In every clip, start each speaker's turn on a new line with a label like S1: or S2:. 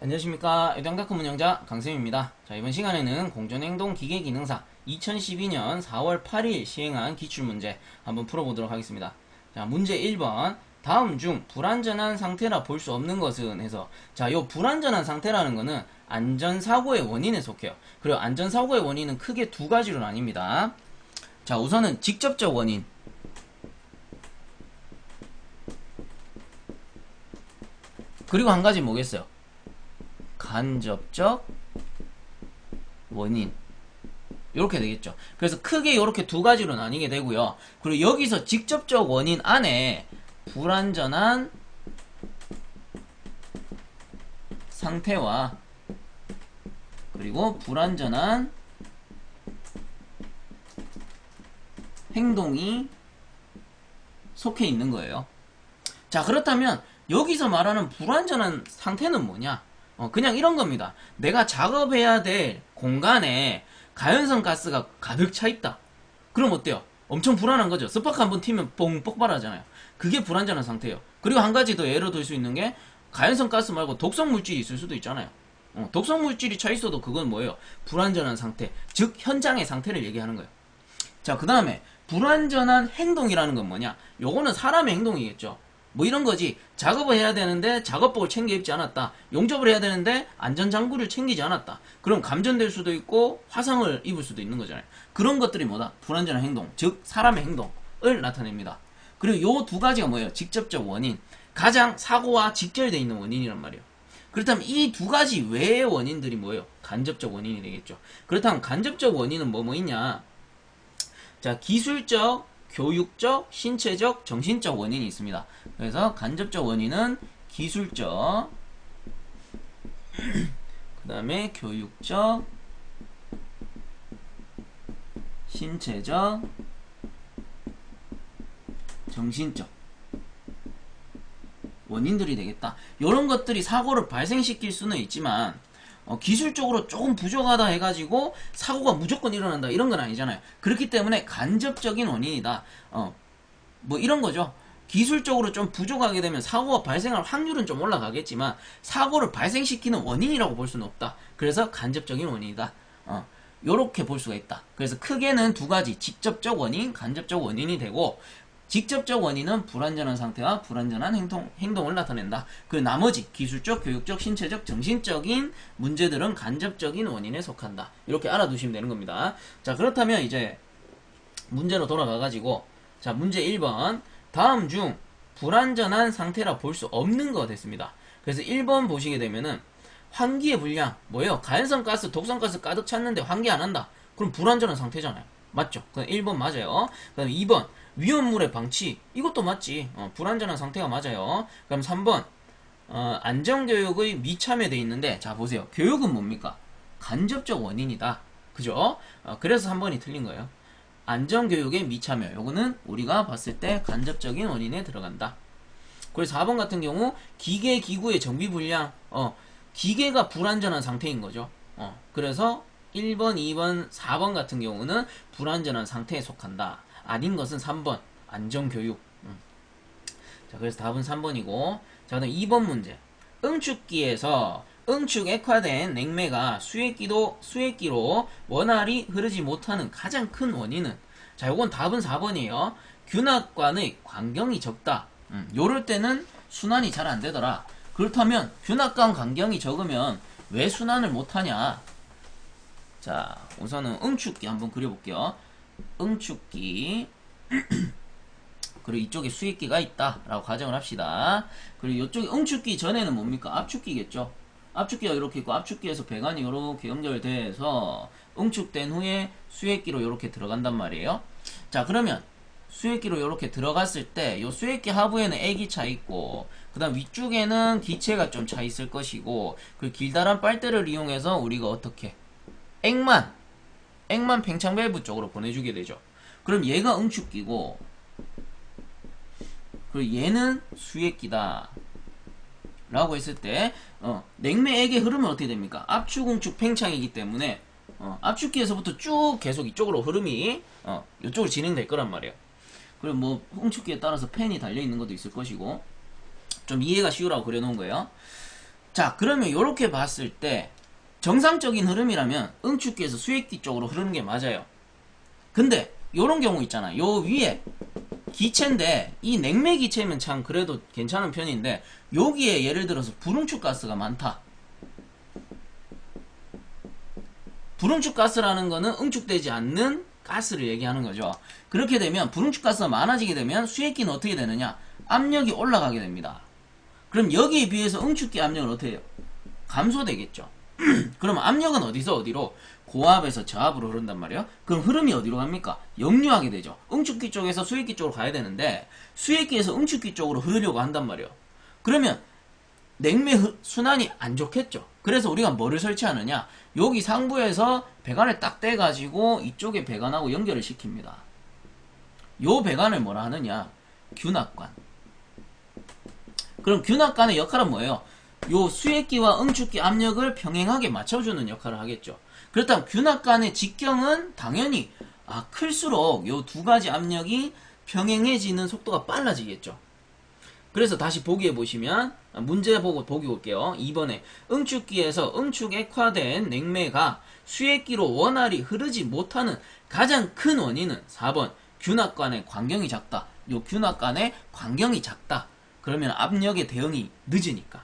S1: 안녕하십니까. 애동다크 운영자 강쌤입니다. 자, 이번 시간에는 공전행동 기계기능사 2012년 4월 8일 시행한 기출문제 한번 풀어보도록 하겠습니다. 자, 문제 1번. 다음 중 불완전한 상태라 볼 수 없는 것은 해서, 자, 요 불완전한 상태라는 거는 안전사고의 원인에 속해요. 그리고 안전사고의 원인은 크게 두 가지로 나뉩니다. 자, 우선은 직접적 원인. 그리고 한 가지 뭐겠어요? 간접적 원인. 이렇게 되겠죠. 그래서 크게 이렇게 두 가지로 나뉘게 되고요. 그리고 여기서 직접적 원인 안에 불완전한 상태와 그리고 불완전한 행동이 속해 있는 거예요. 자, 그렇다면 여기서 말하는 불완전한 상태는 뭐냐? 그냥 이런 겁니다. 내가 작업해야 될 공간에 가연성 가스가 가득 차 있다. 그럼 어때요? 엄청 불안한 거죠. 스파크 한번 튀면 뽕 폭발하잖아요. 그게 불완전한 상태예요. 그리고 한 가지 더 예로 들 수 있는 게 가연성 가스 말고 독성 물질이 있을 수도 있잖아요. 독성 물질이 차 있어도 그건 뭐예요? 불완전한 상태, 즉 현장의 상태를 얘기하는 거예요. 자, 그 다음에 불완전한 행동이라는 건 뭐냐? 요거는 사람의 행동이겠죠. 뭐 이런 거지. 작업을 해야 되는데 작업복을 챙겨 입지 않았다. 용접을 해야 되는데 안전장구를 챙기지 않았다. 그럼 감전될 수도 있고 화상을 입을 수도 있는 거잖아요. 그런 것들이 뭐다? 불완전한 행동, 즉 사람의 행동을 나타냅니다. 그리고 요 두 가지가 뭐예요? 직접적 원인. 가장 사고와 직결되어 있는 원인이란 말이에요. 그렇다면 이 두 가지 외의 원인들이 뭐예요? 간접적 원인이 되겠죠. 그렇다면 간접적 원인은 뭐 있냐? 자, 기술적, 교육적, 신체적, 정신적 원인이 있습니다. 그래서 간접적 원인은 기술적, 그 다음에 교육적, 신체적, 정신적 원인들이 되겠다. 이런 것들이 사고를 발생시킬 수는 있지만 기술적으로 조금 부족하다 해가지고 사고가 무조건 일어난다 이런 건 아니잖아요. 그렇기 때문에 간접적인 원인이다. 뭐 이런 거죠. 기술적으로 좀 부족하게 되면 사고가 발생할 확률은 좀 올라가겠지만 사고를 발생시키는 원인이라고 볼 수는 없다. 그래서 간접적인 원인이다. 요렇게 볼 수가 있다. 그래서 크게는 두 가지, 직접적 원인, 간접적 원인이 되고, 직접적 원인은 불완전한 상태와 불완전한 행동을 나타낸다. 그 나머지 기술적, 교육적, 신체적, 정신적인 문제들은 간접적인 원인에 속한다. 이렇게 알아두시면 되는 겁니다. 자, 그렇다면 이제 문제로 돌아가가지고, 자, 문제 1번. 다음 중 불완전한 상태라 볼 수 없는 거 됐습니다. 그래서 1번 보시게 되면은 환기의 불량, 뭐예요? 가연성 가스, 독성 가스 가득 찼는데 환기 안 한다. 그럼 불완전한 상태잖아요. 맞죠? 그럼 1번 맞아요. 그 다음 2번. 위험물의 방치. 이것도 맞지. 불완전한 상태가 맞아요. 그럼 3번. 안전교육의 미참여돼 있는데, 자, 보세요. 교육은 뭡니까? 간접적 원인이다. 그죠? 그래서 3번이 틀린 거예요. 안전교육의 미참여. 요거는 우리가 봤을 때 간접적인 원인에 들어간다. 그래서 4번 같은 경우, 기계, 기구의 정비불량. 기계가 불완전한 상태인 거죠. 그래서 1번, 2번, 4번 같은 경우는 불완전한 상태에 속한다. 아닌 것은 3번, 안전교육. 자, 그래서 답은 3번이고, 자, 그다음 2번 문제. 응축기에서 응축 액화된 냉매가 수액기로 원활히 흐르지 못하는 가장 큰 원인은, 자, 요건 답은 4번이에요. 균합관의 광경이 적다. 요럴 때는 순환이 잘 안 되더라. 그렇다면 균합관 광경이 적으면 왜 순환을 못하냐? 자, 우선은 응축기 한번 그려볼게요. 응축기 그리고 이쪽에 수액기가 있다 라고 가정을 합시다. 그리고 이쪽에 응축기 전에는 뭡니까? 압축기겠죠. 압축기가 이렇게 있고 압축기에서 배관이 이렇게 연결돼서 응축된 후에 수액기로 이렇게 들어간단 말이에요. 자, 그러면 수액기로 이렇게 들어갔을 때 이 수액기 하부에는 액이 차 있고, 그 다음 위쪽에는 기체가 좀 차 있을 것이고, 그 길다란 빨대를 이용해서 우리가 어떻게 액만 팽창 밸브 쪽으로 보내주게 되죠. 그럼 얘가 응축기고, 그리고 얘는 수액기다 라고 했을 때 냉매액의 흐름은 어떻게 됩니까? 압축, 응축, 팽창이기 때문에 압축기에서부터 쭉 계속 이쪽으로 흐름이 이쪽으로 진행될 거란 말이에요. 그리고 뭐 응축기에 따라서 팬이 달려있는 것도 있을 것이고, 좀 이해가 쉬우라고 그려놓은 거예요. 자, 그러면 이렇게 봤을 때 정상적인 흐름이라면 응축기에서 수액기 쪽으로 흐르는 게 맞아요. 근데 요런 경우 있잖아. 요 위에 기체인데 이 냉매 기체면 참 그래도 괜찮은 편인데 여기에 예를 들어서 불응축 가스가 많다. 불응축 가스라는 거는 응축되지 않는 가스를 얘기하는 거죠. 그렇게 되면 불응축 가스가 많아지게 되면 수액기는 어떻게 되느냐? 압력이 올라가게 됩니다. 그럼 여기에 비해서 응축기 압력은 어떻게 해요? 감소되겠죠. 그럼 압력은 어디서 어디로? 고압에서 저압으로 흐른단 말이에요. 그럼 흐름이 어디로 갑니까? 역류하게 되죠. 응축기 쪽에서 수액기 쪽으로 가야 되는데 수액기에서 응축기 쪽으로 흐르려고 한단 말이에요. 그러면 냉매 순환이 안 좋겠죠. 그래서 우리가 뭐를 설치하느냐? 여기 상부에서 배관을 딱 떼가지고 이쪽에 배관하고 연결을 시킵니다. 요 배관을 뭐라 하느냐? 균합관. 그럼 균합관의 역할은 뭐예요? 요 수액기와 응축기 압력을 평행하게 맞춰주는 역할을 하겠죠. 그렇다면 균합관의 직경은 당연히 클수록 요 두 가지 압력이 평행해지는 속도가 빨라지겠죠. 그래서 다시 보기에 보시면 문제 보고 보기 볼게요. 2번에 응축기에서 응축 액화된 냉매가 수액기로 원활히 흐르지 못하는 가장 큰 원인은 4번 균합관의 광경이 작다. 요 균합관의 광경이 작다. 그러면 압력의 대응이 늦으니까.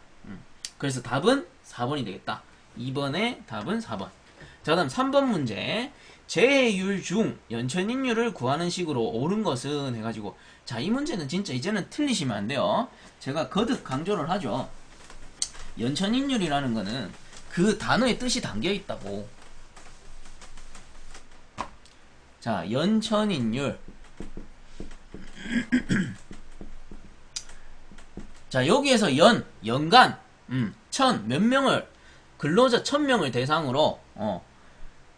S1: 그래서 답은 4번이 되겠다. 2번의 답은 4번. 자, 다음 3번 문제. 제해율 중 연천인율을 구하는 식으로 옳은 것은 해가지고, 자, 이 문제는 진짜 이제는 틀리시면 안 돼요. 제가 거듭 강조를 하죠. 연천인율이라는 거는 그 단어의 뜻이 담겨 있다고. 자, 연천인율. 자, 여기에서 연간, 몇 명을, 근로자 1000명을 대상으로,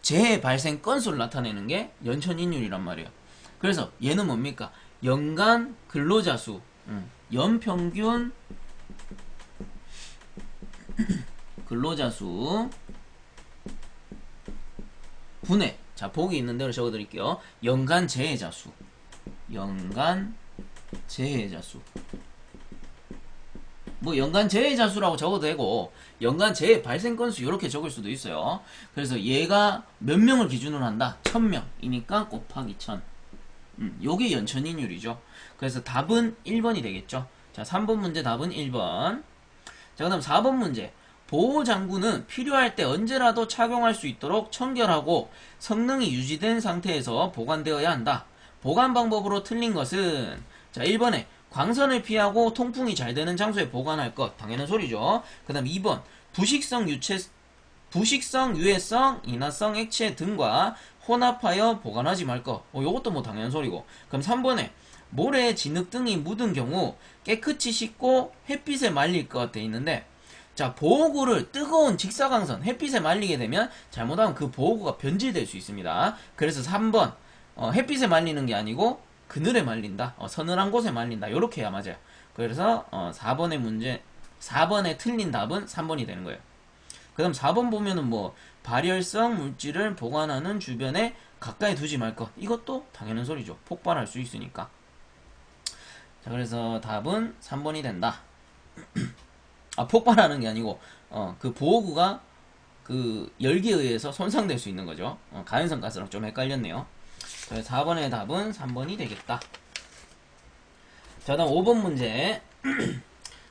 S1: 재해 발생 건수를 나타내는 게 연천인율이란 말이에요. 그래서 얘는 뭡니까? 연간 근로자 수, 연평균 근로자 수 분해. 자, 보기 있는 대로 적어 드릴게요. 연간 재해자 수. 연간 재해자 수. 뭐 연간 재해자 수라고 적어도 되고 연간 재해 발생 건수 이렇게 적을 수도 있어요. 그래서 얘가 몇 명을 기준으로 한다? 1000명이니까 곱하기 1000. 요게 연천인율이죠. 그래서 답은 1번이 되겠죠. 자, 3번 문제 답은 1번. 자, 그 다음 4번 문제. 보호장구는 필요할 때 언제라도 착용할 수 있도록 청결하고 성능이 유지된 상태에서 보관되어야 한다. 보관 방법으로 틀린 것은, 자, 1번에 광선을 피하고 통풍이 잘 되는 장소에 보관할 것. 당연한 소리죠. 그 다음 2번. 부식성, 유해성, 인화성 액체 등과 혼합하여 보관하지 말 것. 요것도 뭐 당연한 소리고. 그럼 3번에 모래, 진흙 등이 묻은 경우 깨끗이 씻고 햇빛에 말릴 것 돼 있는데, 자, 보호구를 뜨거운 직사광선, 햇빛에 말리게 되면 잘못하면 그 보호구가 변질될 수 있습니다. 그래서 3번, 햇빛에 말리는 게 아니고 그늘에 말린다. 서늘한 곳에 말린다. 요렇게 해야 맞아요. 그래서 4번의 문제, 4번에 틀린 답은 3번이 되는 거예요. 그 다음 4번 보면은 뭐 발열성 물질을 보관하는 주변에 가까이 두지 말 것. 이것도 당연한 소리죠. 폭발할 수 있으니까. 자, 그래서 답은 3번이 된다. 폭발하는 게 아니고 그 보호구가 그 열기에 의해서 손상될 수 있는 거죠. 가연성 가스랑 좀 헷갈렸네요. 그래서 4번의 답은 3번이 되겠다. 자, 다음 5번 문제.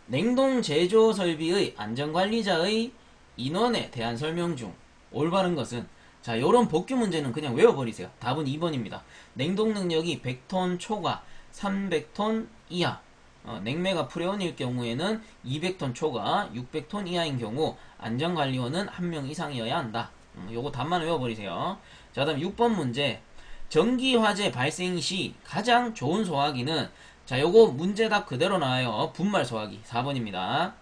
S1: 냉동 제조 설비의 안전관리자의 인원에 대한 설명 중 올바른 것은, 자, 요런 복귀 문제는 그냥 외워버리세요. 답은 2번입니다. 냉동 능력이 100톤 초과 300톤 이하, 냉매가 프레온일 경우에는 200톤 초과 600톤 이하인 경우 안전관리원은 1명 이상이어야 한다. 요거 답만 외워버리세요. 자, 다음 6번 문제. 전기화재 발생 시 가장 좋은 소화기는, 자, 요거 문제답 그대로 나와요. 분말 소화기 4번입니다.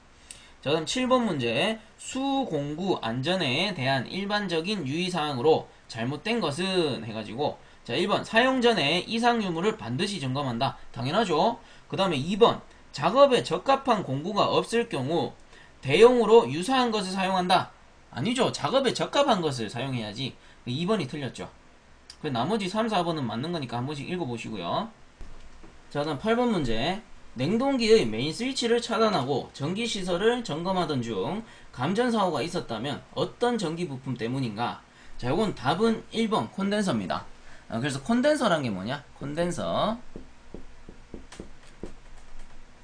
S1: 자, 그럼 7번 문제. 수공구 안전에 대한 일반적인 유의사항으로 잘못된 것은 해가지고, 자, 1번 사용 전에 이상 유무를 반드시 점검한다. 당연하죠. 그 다음에 2번 작업에 적합한 공구가 없을 경우 대용으로 유사한 것을 사용한다. 아니죠. 작업에 적합한 것을 사용해야지. 2번이 틀렸죠. 그 나머지 3, 4번은 맞는 거니까 한 번씩 읽어보시고요. 자, 다음 8번 문제. 냉동기의 메인 스위치를 차단하고 전기시설을 점검하던 중 감전사고가 있었다면 어떤 전기 부품 때문인가? 자, 요건 답은 1번 콘덴서입니다. 그래서 콘덴서란 게 뭐냐? 콘덴서.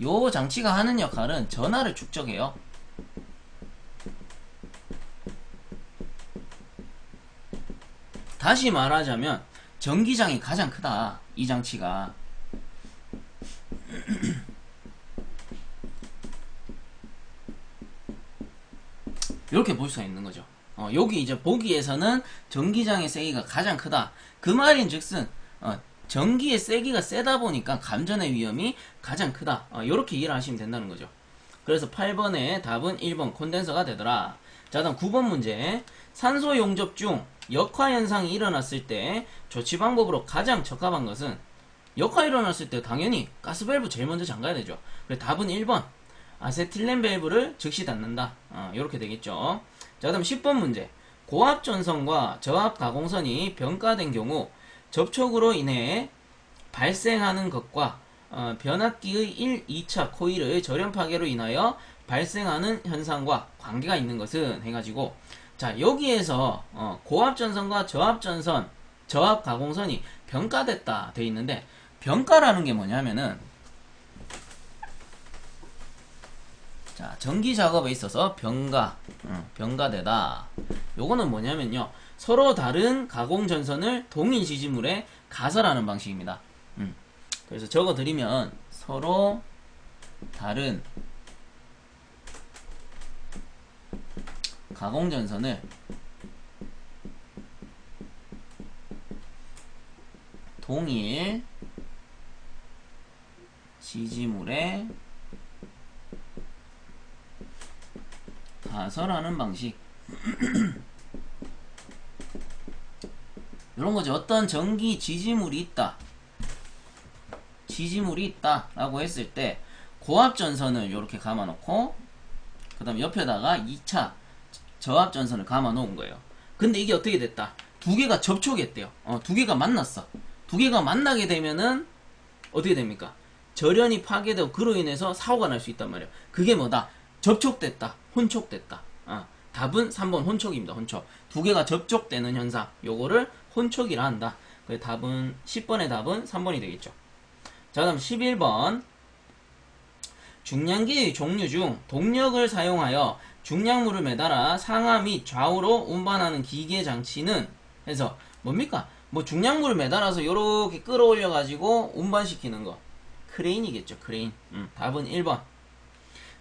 S1: 요 장치가 하는 역할은 전하를 축적해요. 다시 말하자면 전기장이 가장 크다. 이 장치가. 이렇게 볼 수가 있는 거죠. 여기 이제 보기에서는 전기장의 세기가 가장 크다. 그 말인 즉슨 전기의 세기가 세다 보니까 감전의 위험이 가장 크다. 이렇게 이해를 하시면 된다는 거죠. 그래서 8번의 답은 1번 콘덴서가 되더라. 자, 다음 9번 문제. 산소 용접 중 역화현상이 일어났을 때 조치 방법으로 가장 적합한 것은, 역화 일어났을 때 당연히 가스밸브 제일 먼저 잠가야 되죠. 그래서 답은 1번 아세틸렌 밸브를 즉시 닫는다. 이렇게 되겠죠. 자, 다음 10번 문제. 고압 전선과 저압 가공선이 병가된 경우 접촉으로 인해 발생하는 것과 변압기의 1, 2차 코일의 절연 파괴로 인하여 발생하는 현상과 관계가 있는 것은 해가지고, 자, 여기에서 고압 전선과 저압 전선, 저압 가공선이 병가됐다 돼 있는데, 병가라는 게 뭐냐면은, 자, 전기 작업에 있어서 병가되다. 요거는 뭐냐면요, 서로 다른 가공 전선을 동일 지지물에 가설하는 방식입니다. 그래서 적어 드리면 서로 다른 가공 전선을 동일 지지물에 가설하는 방식. 이런 거죠. 어떤 전기 지지물이 있다. 지지물이 있다 라고 했을 때 고압 전선을 이렇게 감아 놓고, 그 다음에 옆에다가 2차 저압 전선을 감아 놓은 거예요. 근데 이게 어떻게 됐다? 두 개가 접촉했대요. 두 개가 만났어. 두 개가 만나게 되면은 어떻게 됩니까? 절연이 파괴되고 그로 인해서 사고가 날 수 있단 말이에요. 그게 뭐다? 접촉됐다. 혼촉됐다. 답은 3번 혼촉입니다. 혼촉. 두 개가 접촉되는 현상. 요거를 혼촉이라 한다. 그래서 답은 10번의 답은 3번이 되겠죠. 자, 다음 11번. 중량기의 종류 중 동력을 사용하여 중량물을 매달아 상하 및 좌우로 운반하는 기계 장치는 해서 뭡니까? 뭐 중량물을 매달아서 이렇게 끌어올려 가지고 운반시키는 거. 크레인이겠죠. 크레인. 답은 1번.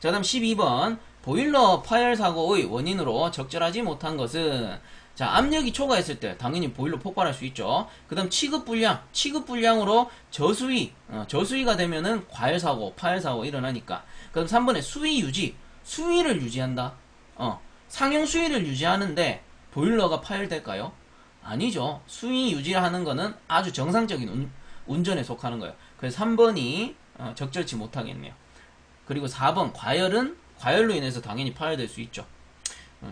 S1: 자, 다음 12번. 보일러 파열 사고의 원인으로 적절하지 못한 것은, 자, 압력이 초과했을 때 당연히 보일러 폭발할 수 있죠. 그 다음 취급불량으로 저수위가 되면은 과열사고, 파열사고 일어나니까. 그 다음 3번에 수위를 유지한다. 상용 수위를 유지하는데 보일러가 파열될까요? 아니죠. 수위 유지하는 거는 아주 정상적인 운전에 속하는 거예요. 그래서 3번이 적절치 못하겠네요. 그리고 4번 과열로 인해서 당연히 파열될 수 있죠.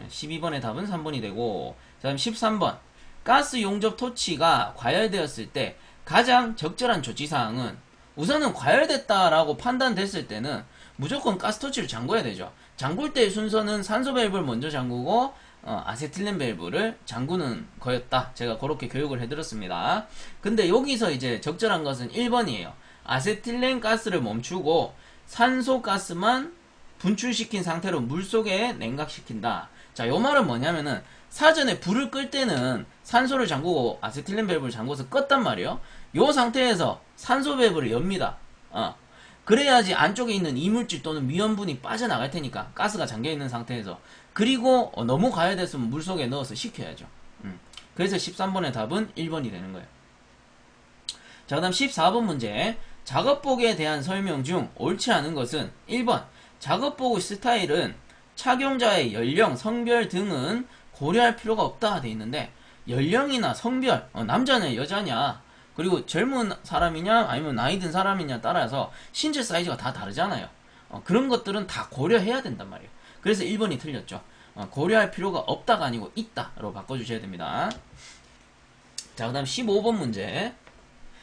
S1: 12번의 답은 3번이 되고, 그 다음 13번. 가스 용접 토치가 과열되었을 때 가장 적절한 조치사항은, 우선은 과열됐다라고 판단됐을 때는 무조건 가스 토치를 잠궈야 되죠. 잠글 때의 순서는 산소 밸브를 먼저 잠그고 아세틸렌 밸브를 잠그는 거였다. 제가 그렇게 교육을 해드렸습니다. 근데 여기서 이제 적절한 것은 1번이에요. 아세틸렌 가스를 멈추고 산소 가스만 분출시킨 상태로 물속에 냉각시킨다. 자, 요 말은 뭐냐면은 사전에 불을 끌 때는 산소를 잠그고 아세틸렌 밸브를 잠궈서 껐단 말이에요. 요 상태에서 산소 밸브를 엽니다. 그래야지 안쪽에 있는 이물질 또는 미연분이 빠져나갈 테니까, 가스가 잠겨있는 상태에서. 그리고 너무 과열됐으면 물속에 넣어서 식혀야죠. 그래서 13번의 답은 1번이 되는 거예요. 자, 그 다음 14번 문제. 작업복에 대한 설명 중 옳지 않은 것은 1번 작업복의 스타일은 착용자의 연령, 성별 등은 고려할 필요가 없다 돼 있는데, 연령이나 성별, 남자냐 여자냐, 그리고 젊은 사람이냐 아니면 나이 든 사람이냐 따라서 신체 사이즈가 다 다르잖아요. 그런 것들은 다 고려해야 된단 말이에요. 그래서 1번이 틀렸죠. 고려할 필요가 없다가 아니고 있다로 바꿔주셔야 됩니다. 자, 그 다음 15번 문제.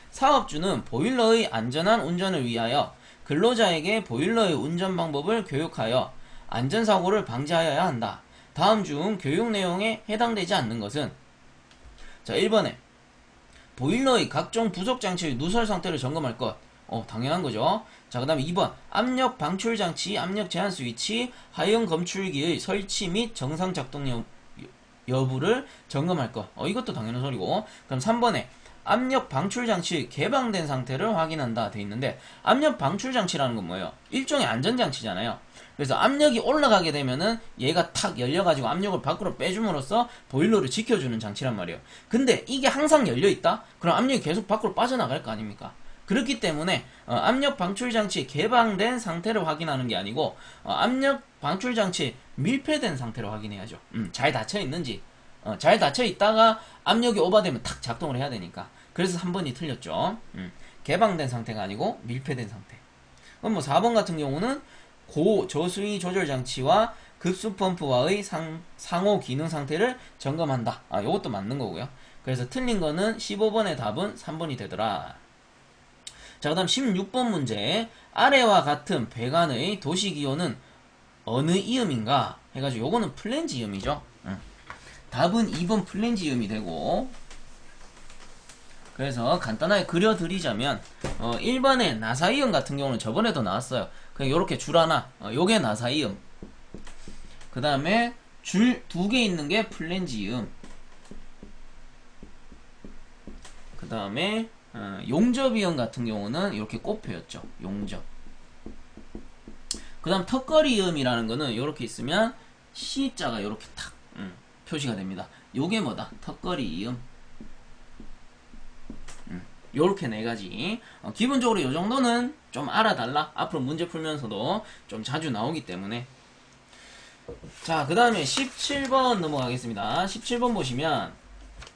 S1: 사업주는 보일러의 안전한 운전을 위하여 근로자에게 보일러의 운전 방법을 교육하여 안전사고를 방지하여야 한다. 다음 중 교육 내용에 해당되지 않는 것은? 자, 1번에 보일러의 각종 부속 장치의 누설 상태를 점검할 것. 당연한 거죠. 자, 그 다음에 2번 압력 방출 장치, 압력 제한 스위치, 하용 검출기의 설치 및 정상 작동 여부를 점검할 것. 이것도 당연한 소리고. 그럼 3번에 압력 방출 장치 개방된 상태를 확인한다 돼 있는데, 압력 방출 장치라는 건 뭐예요? 일종의 안전장치잖아요. 그래서 압력이 올라가게 되면은 얘가 탁 열려가지고 압력을 밖으로 빼줌으로써 보일러를 지켜주는 장치란 말이에요. 근데 이게 항상 열려있다? 그럼 압력이 계속 밖으로 빠져나갈 거 아닙니까? 그렇기 때문에 압력 방출 장치 개방된 상태를 확인하는 게 아니고 압력 방출 장치 밀폐된 상태를 확인해야죠. 잘 닫혀 있는지. 잘 닫혀 있다가 압력이 오버되면 탁 작동을 해야 되니까. 그래서 3번이 틀렸죠. 개방된 상태가 아니고 밀폐된 상태. 그럼 뭐 4번 같은 경우는 고저수위 조절 장치와 급수 펌프와의 상호 기능 상태를 점검한다. 요것도 맞는 거고요. 그래서 틀린 거는 15번의 답은 3번이 되더라. 자, 그 다음 16번 문제. 아래와 같은 배관의 도시기호는 어느 이음인가 해가지고 요거는 플랜지 이음이죠. 답은 2번 플랜지 이음이 되고, 그래서 간단하게 그려드리자면 1번의 나사이음 같은 경우는 저번에도 나왔어요. 그냥 요렇게 줄 하나, 요게 나사이음. 그 다음에 줄 2개 있는 게 플랜지음. 그 다음에 용접이음 같은 경우는 이렇게 꼽혀였죠. 용접. 그 다음 턱걸이음이라는 거는 이렇게 있으면 C자가 이렇게 탁 표시가 됩니다. 요게 뭐다? 턱걸이음. 요렇게 4가지. 기본적으로 요 정도는 좀 알아달라. 앞으로 문제 풀면서도 좀 자주 나오기 때문에. 자, 그 다음에 17번 넘어가겠습니다. 17번 보시면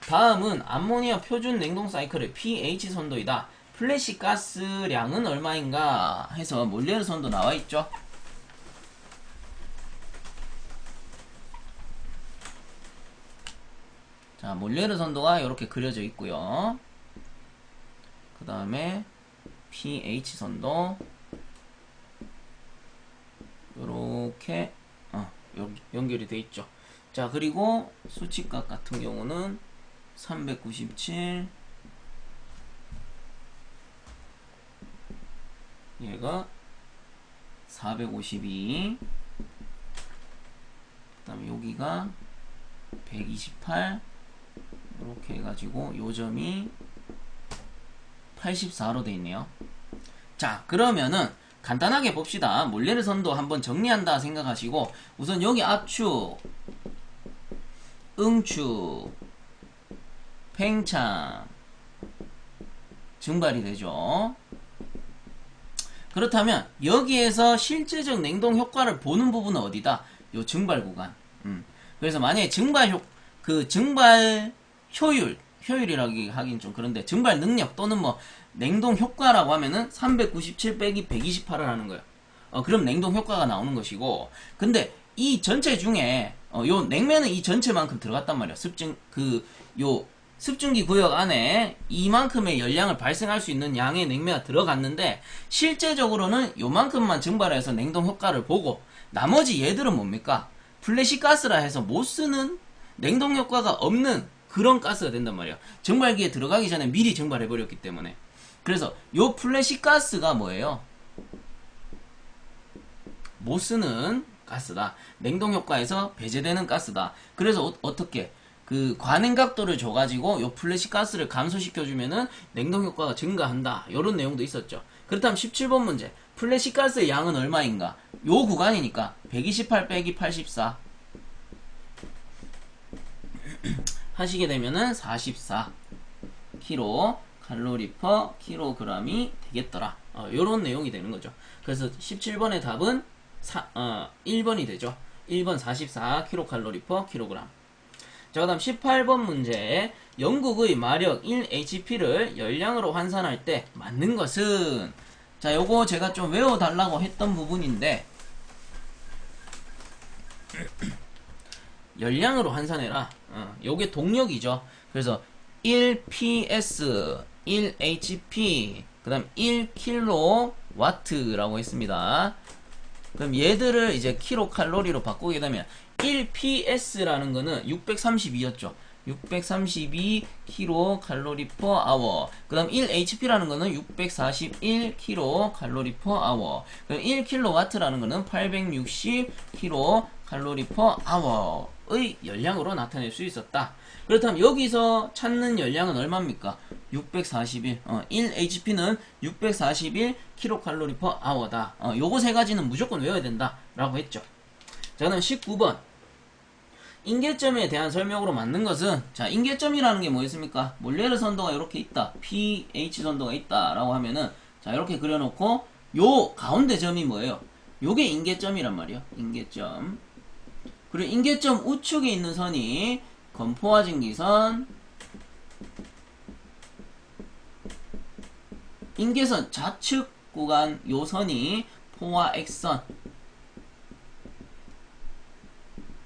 S1: 다음은 암모니아 표준 냉동 사이클의 pH 선도이다. 플래시 가스량은 얼마인가 해서 몰레르 선도 나와있죠. 자, 몰레르 선도가 이렇게 그려져 있고요. 그 다음에 pH 선도 요렇게 연결이 돼 있죠. 자, 그리고 수치값 같은 경우는 397, 얘가 452, 그 다음에 여기가 128, 이렇게 해가지고 요점이 84로 돼 있네요. 자, 그러면은 간단하게 봅시다. 몰레르 선도 한번 정리한다 생각하시고, 우선 여기 압축, 응축, 팽창, 증발이 되죠. 그렇다면 여기에서 실제적 냉동 효과를 보는 부분은 어디다? 요 증발 구간. 그래서 만약에 증발 효율이라기 하긴 좀 그런데, 증발 능력 또는 뭐 냉동 효과라고 하면은 397 빼기 128을 하는 거예요. 그럼 냉동 효과가 나오는 것이고, 근데 이 전체 중에 요 냉매는 이 전체만큼 들어갔단 말이야. 습증기 구역 안에 이만큼의 열량을 발생할 수 있는 양의 냉매가 들어갔는데, 실제적으로는 요만큼만 증발해서 냉동 효과를 보고, 나머지 얘들은 뭡니까? 플래시 가스라 해서 못 쓰는, 냉동 효과가 없는 그런 가스가 된단 말이야. 증발기에 들어가기 전에 미리 증발해버렸기 때문에. 그래서 요 플래시 가스가 뭐예요? 못 쓰는 가스다. 냉동 효과에서 배제되는 가스다. 그래서 어떻게? 그 관행 각도를 줘가지고 요 플래시 가스를 감소시켜주면은 냉동 효과가 증가한다. 요런 내용도 있었죠. 그렇다면 17번 문제. 플래시 가스의 양은 얼마인가? 요 구간이니까 128 빼기 84 하시게 되면은 44 kcal per kg이 되겠더라. 요런 내용이 되는 거죠. 그래서 17번의 답은 1번이 되죠. 1번 44 kcal per kg. 자, 그 다음 18번 문제. 영국의 마력 1hp를 열량으로 환산할 때 맞는 것은? 자, 요거 제가 좀 외워달라고 했던 부분인데, 열량으로 환산해라. 요게 동력이죠. 그래서 1ps, 1hp, 그 다음 1kg 와트라고 했습니다. 그럼 얘들을 이제 킬로칼로리로 바꾸게 되면 1ps라는 거는 632였죠. 632 킬로칼로리 퍼 아워. 그 다음 1hp라는 거는 641 킬로칼로리 퍼 아워. 그럼 1킬로와트라는 거는 860 킬로칼로리 퍼 아워의 열량으로 나타낼 수 있었다. 그렇다면 여기서 찾는 열량은 얼마입니까? 641. 1hp는 641 킬로칼로리 퍼 아워다. 요거 세 가지는 무조건 외워야 된다. 라고 했죠. 자, 그다음 19번. 인계점에 대한 설명으로 맞는 것은, 자, 인계점이라는 게 뭐였습니까? 몰레르 선도가 이렇게 있다. pH 선도가 있다. 라고 하면은, 자, 이렇게 그려놓고, 요 가운데 점이 뭐예요? 요게 인계점이란 말이에요. 인계점. 그리고 인계점 우측에 있는 선이 건포화 증기선, 인계선 좌측 구간 요 선이 포화 X선.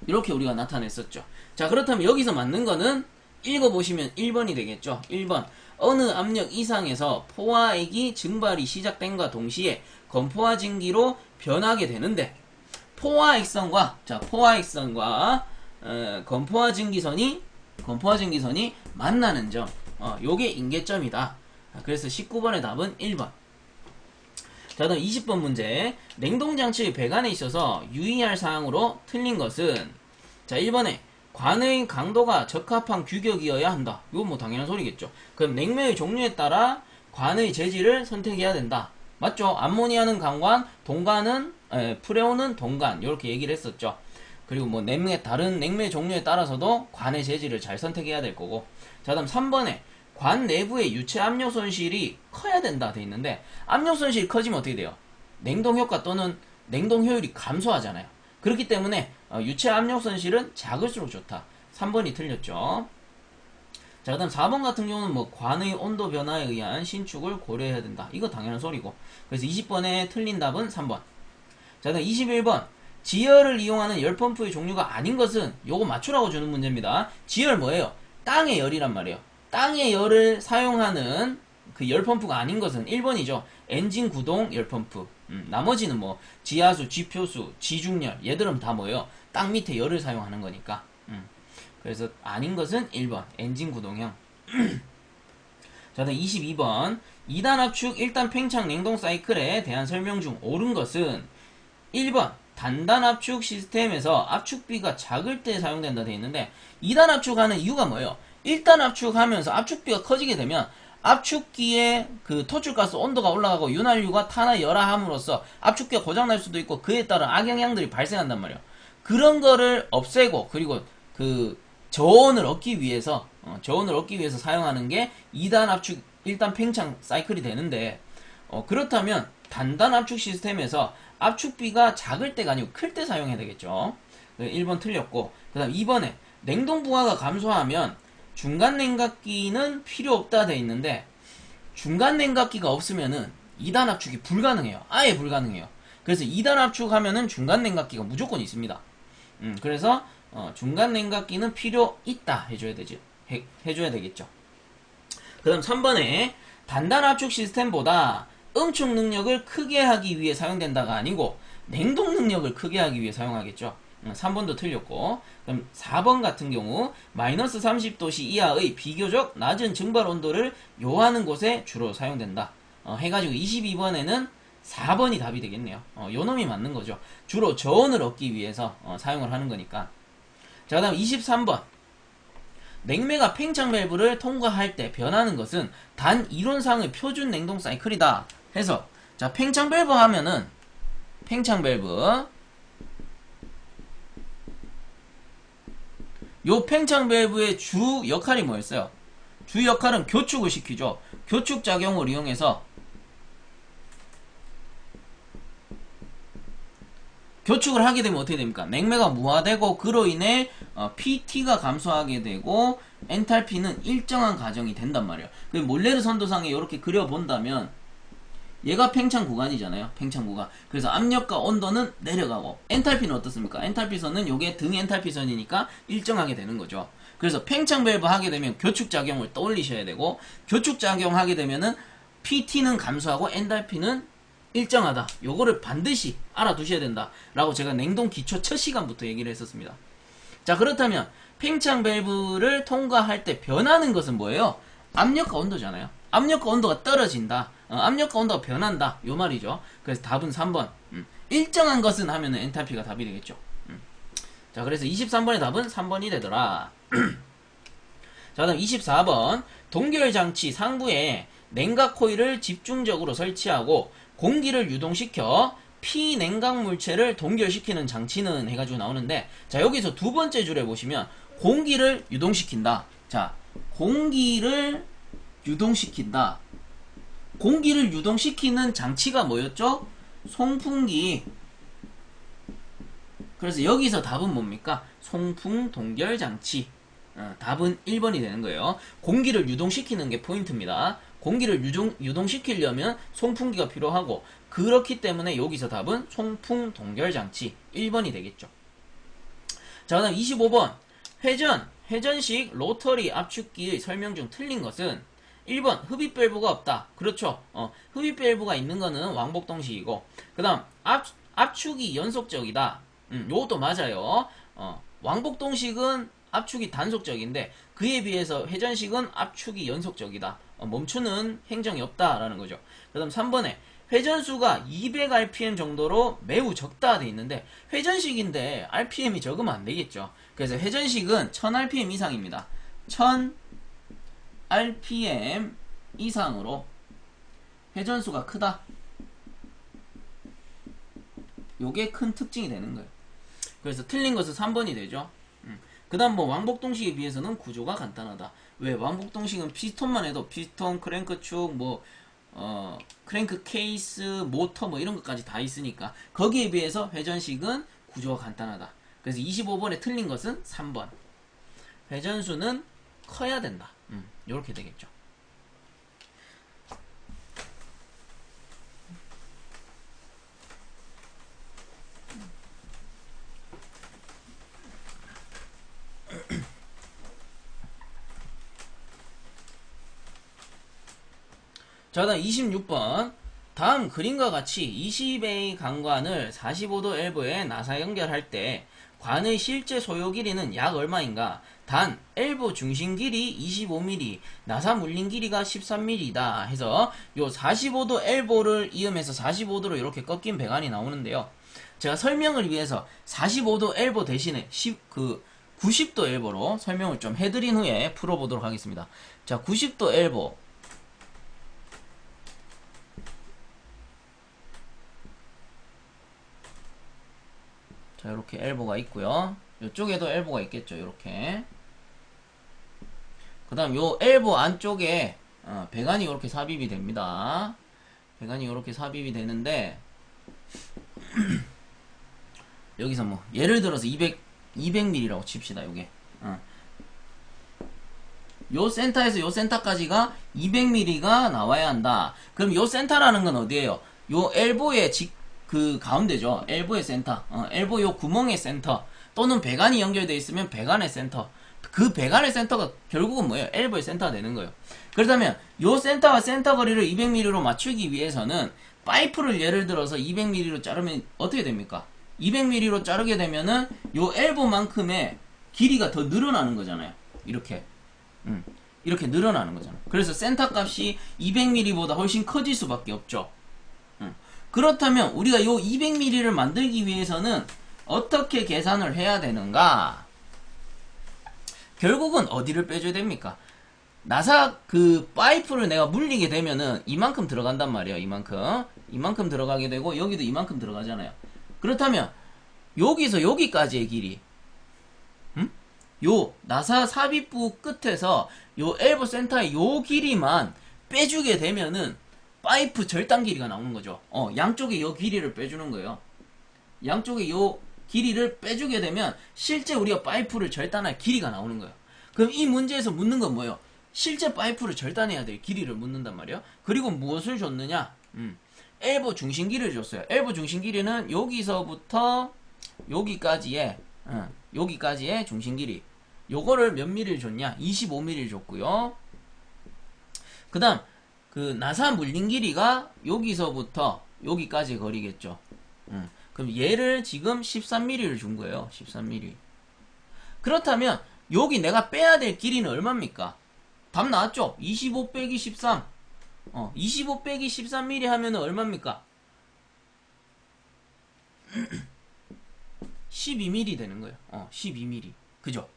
S1: 이렇게 우리가 나타냈었죠. 자, 그렇다면 여기서 맞는 거는 읽어보시면 1번이 되겠죠. 1번. 어느 압력 이상에서 포화액이 증발이 시작된과 동시에 건포화 증기로 변하게 되는데, 포화 X선과, 자, 포화 X선과 건포화 증기선이 만나는 점. 요게 인계점이다. 그래서 19번의 답은 1번. 자, 다음 20번 문제. 냉동장치의 배관에 있어서 유의할 사항으로 틀린 것은, 자, 1번에 관의 강도가 적합한 규격이어야 한다. 이건 뭐 당연한 소리겠죠. 그럼 냉매의 종류에 따라 관의 재질을 선택해야 된다. 맞죠? 암모니아는 강관, 동관은 프레온은 동관. 이렇게 얘기를 했었죠. 그리고 뭐 다른 냉매 종류에 따라서도 관의 재질을 잘 선택해야 될 거고. 자, 다음 3번에 관 내부의 유체 압력 손실이 커야 된다 돼 있는데, 압력 손실이 커지면 어떻게 돼요? 냉동 효과 또는 냉동 효율이 감소하잖아요. 그렇기 때문에 유체 압력 손실은 작을수록 좋다. 3번이 틀렸죠. 자, 그 다음 4번 같은 경우는 뭐 관의 온도 변화에 의한 신축을 고려해야 된다. 이거 당연한 소리고. 그래서 20번에 틀린 답은 3번. 자, 그 다음 21번. 지열을 이용하는 열펌프의 종류가 아닌 것은, 요거 맞추라고 주는 문제입니다. 지열 뭐예요? 땅의 열이란 말이에요. 땅의 열을 사용하는 그 열펌프가 아닌 것은 1번이죠. 엔진 구동 열펌프. 나머지는 뭐 지하수, 지표수, 지중열, 얘들은 다 뭐예요? 땅 밑에 열을 사용하는 거니까. 그래서 아닌 것은 1번 엔진 구동형. 자, 다음 22번. 2단 압축 1단 팽창 냉동 사이클에 대한 설명 중 옳은 것은 1번 단단 압축 시스템에서 압축비가 작을 때 사용된다 되어 있는데, 2단 압축하는 이유가 뭐예요? 1단 압축하면서 압축비가 커지게 되면 압축기의 그 토출가스 온도가 올라가고 윤활유가 타나 열화함으로써 압축기가 고장날 수도 있고 그에 따른 악영향들이 발생한단 말이에요. 그런 거를 없애고, 그리고 그 저온을 얻기 위해서 사용하는 게 2단 압축 1단 팽창 사이클이 되는데, 그렇다면 단단 압축 시스템에서 압축비가 작을 때가 아니고 클 때 사용해야 되겠죠. 1번 틀렸고, 그 다음 2번에 냉동 부하가 감소하면 중간 냉각기는 필요 없다 돼 있는데, 중간 냉각기가 없으면은 2단 압축이 불가능해요. 아예 불가능해요. 그래서 2단 압축하면은 중간 냉각기가 무조건 있습니다. 그래서 중간 냉각기는 필요 있다 해줘야 되겠죠. 그 다음 3번에 단단 압축 시스템보다 응축 능력을 크게 하기 위해 사용된다가 아니고 냉동 능력을 크게 하기 위해 사용하겠죠. 3번도 틀렸고, 그럼 4번 같은 경우 마이너스 30도씨 이하의 비교적 낮은 증발 온도를 요하는 곳에 주로 사용된다. 해가지고 22번에는 4번이 답이 되겠네요. 요 놈이 맞는 거죠. 주로 저온을 얻기 위해서 사용을 하는 거니까. 자, 그 다음 23번. 냉매가 팽창 밸브를 통과할 때 변하는 것은 단 이론상의 표준 냉동 사이클이다 해서, 자, 팽창 밸브 하면은 팽창 밸브, 요 팽창 밸브의 주 역할이 뭐였어요? 주 역할은 교축을 시키죠. 교축 작용을 이용해서 교축을 하게 되면 어떻게 됩니까? 냉매가 무화되고 그로 인해 PT가 감소하게 되고 엔탈피는 일정한 가정이 된단 말이에요. 그 몰레르 선도상에 이렇게 그려본다면 얘가 팽창 구간이잖아요. 팽창 구간. 그래서 압력과 온도는 내려가고, 엔탈피는 어떻습니까? 엔탈피선은 요게 등 엔탈피선이니까 일정하게 되는 거죠. 그래서 팽창 밸브 하게 되면 교축작용을 떠올리셔야 되고, 교축작용 하게 되면은 PT는 감소하고 엔탈피는 일정하다. 요거를 반드시 알아두셔야 된다. 라고 제가 냉동 기초 첫 시간부터 얘기를 했었습니다. 자, 그렇다면 팽창 밸브를 통과할 때 변하는 것은 뭐예요? 압력과 온도잖아요. 압력과 온도가 떨어진다. 압력과 온도가 변한다. 요 말이죠. 그래서 답은 3번. 일정한 것은 하면은 엔탈피가 답이 되겠죠. 자, 그래서 23번의 답은 3번이 되더라. 자, 다음 24번. 동결장치 상부에 냉각 코일을 집중적으로 설치하고 공기를 유동시켜 피냉각 물체를 동결시키는 장치는 해가지고 나오는데, 자, 여기서 두 번째 줄에 보시면 공기를 유동시킨다. 자, 공기를 유동시킨다. 공기를 유동시키는 장치가 뭐였죠? 송풍기. 그래서 여기서 답은 뭡니까? 송풍 동결 장치. 답은 1번이 되는 거예요. 공기를 유동시키는 게 포인트입니다. 공기를 유동시키려면 송풍기가 필요하고, 그렇기 때문에 여기서 답은 송풍 동결 장치 1번이 되겠죠. 자, 그다음 25번. 회전식 로터리 압축기의 설명 중 틀린 것은 1번 흡입 밸브가 없다. 그렇죠. 흡입 밸브가 있는 거는 왕복동식이고, 그 다음 압축이 연속적이다. 요것도 맞아요. 왕복동식은 압축이 단속적인데 그에 비해서 회전식은 압축이 연속적이다. 멈추는 행정이 없다라는 거죠. 그 다음 3번에 회전수가 200rpm 정도로 매우 적다 돼 있는데, 회전식인데 rpm이 적으면 안 되겠죠. 그래서 회전식은 1000rpm 이상입니다. 1000rpm 이상으로 회전수가 크다. 요게 큰 특징이 되는 거예요. 그래서 틀린 것은 3번이 되죠. 그 다음 뭐 왕복동식에 비해서는 구조가 간단하다. 왜? 왕복동식은 피스톤만 해도 피스톤, 크랭크축, 크랭크 케이스, 모터 뭐 이런 것까지 다 있으니까 거기에 비해서 회전식은 구조가 간단하다. 그래서 25번에 틀린 것은 3번. 회전수는 커야 된다. 요렇게 되겠죠. 자, 다음 26번. 다음 그림과 같이 20A 강관을 45도 엘보에 나사 연결할 때 관의 실제 소요 길이는 약 얼마인가? 단 엘보 중심 길이 25mm, 나사 물린 길이가 13mm이다 해서 요 45도 엘보를 이음해서 45도로 이렇게 꺾인 배관이 나오는데요. 제가 설명을 위해서 45도 엘보 대신에 90도 엘보로 설명을 좀 해드린 후에 풀어보도록 하겠습니다. 자, 90도 엘보. 자, 이렇게 엘보가 있고요. 이쪽에도 엘보가 있겠죠. 이렇게. 그 다음 요 엘보 안쪽에 배관이 이렇게 삽입이 됩니다. 배관이 이렇게 삽입이 되는데 여기서 뭐 예를 들어서 200mm라고 칩시다. 요게 요 센터에서 요 센터까지가 200mm가 나와야 한다. 그럼 요 센터라는 건 어디예요? 요 엘보의 그 가운데죠. 엘보의 센터. 엘보 요 구멍의 센터. 또는 배관이 연결되어 있으면 배관의 센터. 그 배관의 센터가 결국은 뭐예요? 엘보의 센터가 되는 거예요. 그렇다면 요 센터와 센터 거리를 200mm로 맞추기 위해서는 파이프를 예를 들어서 200mm로 자르면 어떻게 됩니까? 200mm로 자르게 되면은 요 엘보만큼의 길이가 더 늘어나는 거잖아요. 이렇게. 이렇게 늘어나는 거잖아요. 그래서 센터 값이 200mm보다 훨씬 커질 수밖에 없죠. 그렇다면 우리가 요 200mm를 만들기 위해서는 어떻게 계산을 해야 되는가? 결국은 어디를 빼줘야 됩니까? 나사 그 파이프를 내가 물리게 되면은 이만큼 들어간단 말이에요. 이만큼 들어가게 되고 여기도 이만큼 들어가잖아요. 그렇다면 여기서 여기까지의 길이, 요 나사 삽입부 끝에서 요 엘보 센터의 요 길이만 빼주게 되면은 파이프 절단 길이가 나오는 거죠. 양쪽에 요 길이를 빼주는 거예요. 양쪽에 요 길이를 빼주게 되면 실제 우리가 파이프를 절단할 길이가 나오는 거예요. 그럼 이 문제에서 묻는 건 뭐예요? 실제 파이프를 절단해야 될 길이를 묻는단 말이에요. 그리고 무엇을 줬느냐? 엘보 중심 길이를 줬어요. 엘보 중심 길이는 여기서부터 여기까지의 중심 길이. 요거를 몇 mm를 줬냐? 25mm를 줬고요. 그 다음 그 나사 물린 길이가 여기서부터 여기까지 거리겠죠. 그럼 얘를 지금 13mm를 준 거예요. 13mm. 그렇다면 여기 내가 빼야 될 길이는 얼마입니까? 답 나왔죠? 25 빼기 13. 25 빼기 13mm 하면은 얼마입니까? 12mm 되는 거예요. 12mm. 그죠?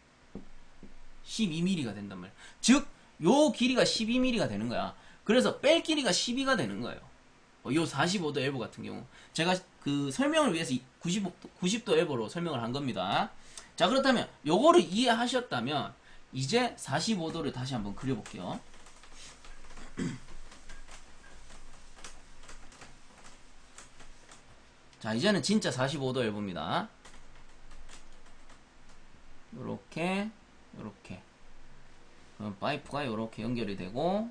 S1: 12mm가 된단 말이에요. 즉, 요 길이가 12mm가 되는 거야. 그래서 뺄 길이가 12가 되는 거예요. 요 45도 엘보 같은 경우. 제가 그 설명을 위해서 90도 엘보로 설명을 한 겁니다. 자, 그렇다면 요거를 이해하셨다면 이제 45도를 다시 한번 그려볼게요. 자, 이제는 진짜 45도 엘보입니다. 요렇게 요렇게. 그럼 파이프가 요렇게 연결이 되고,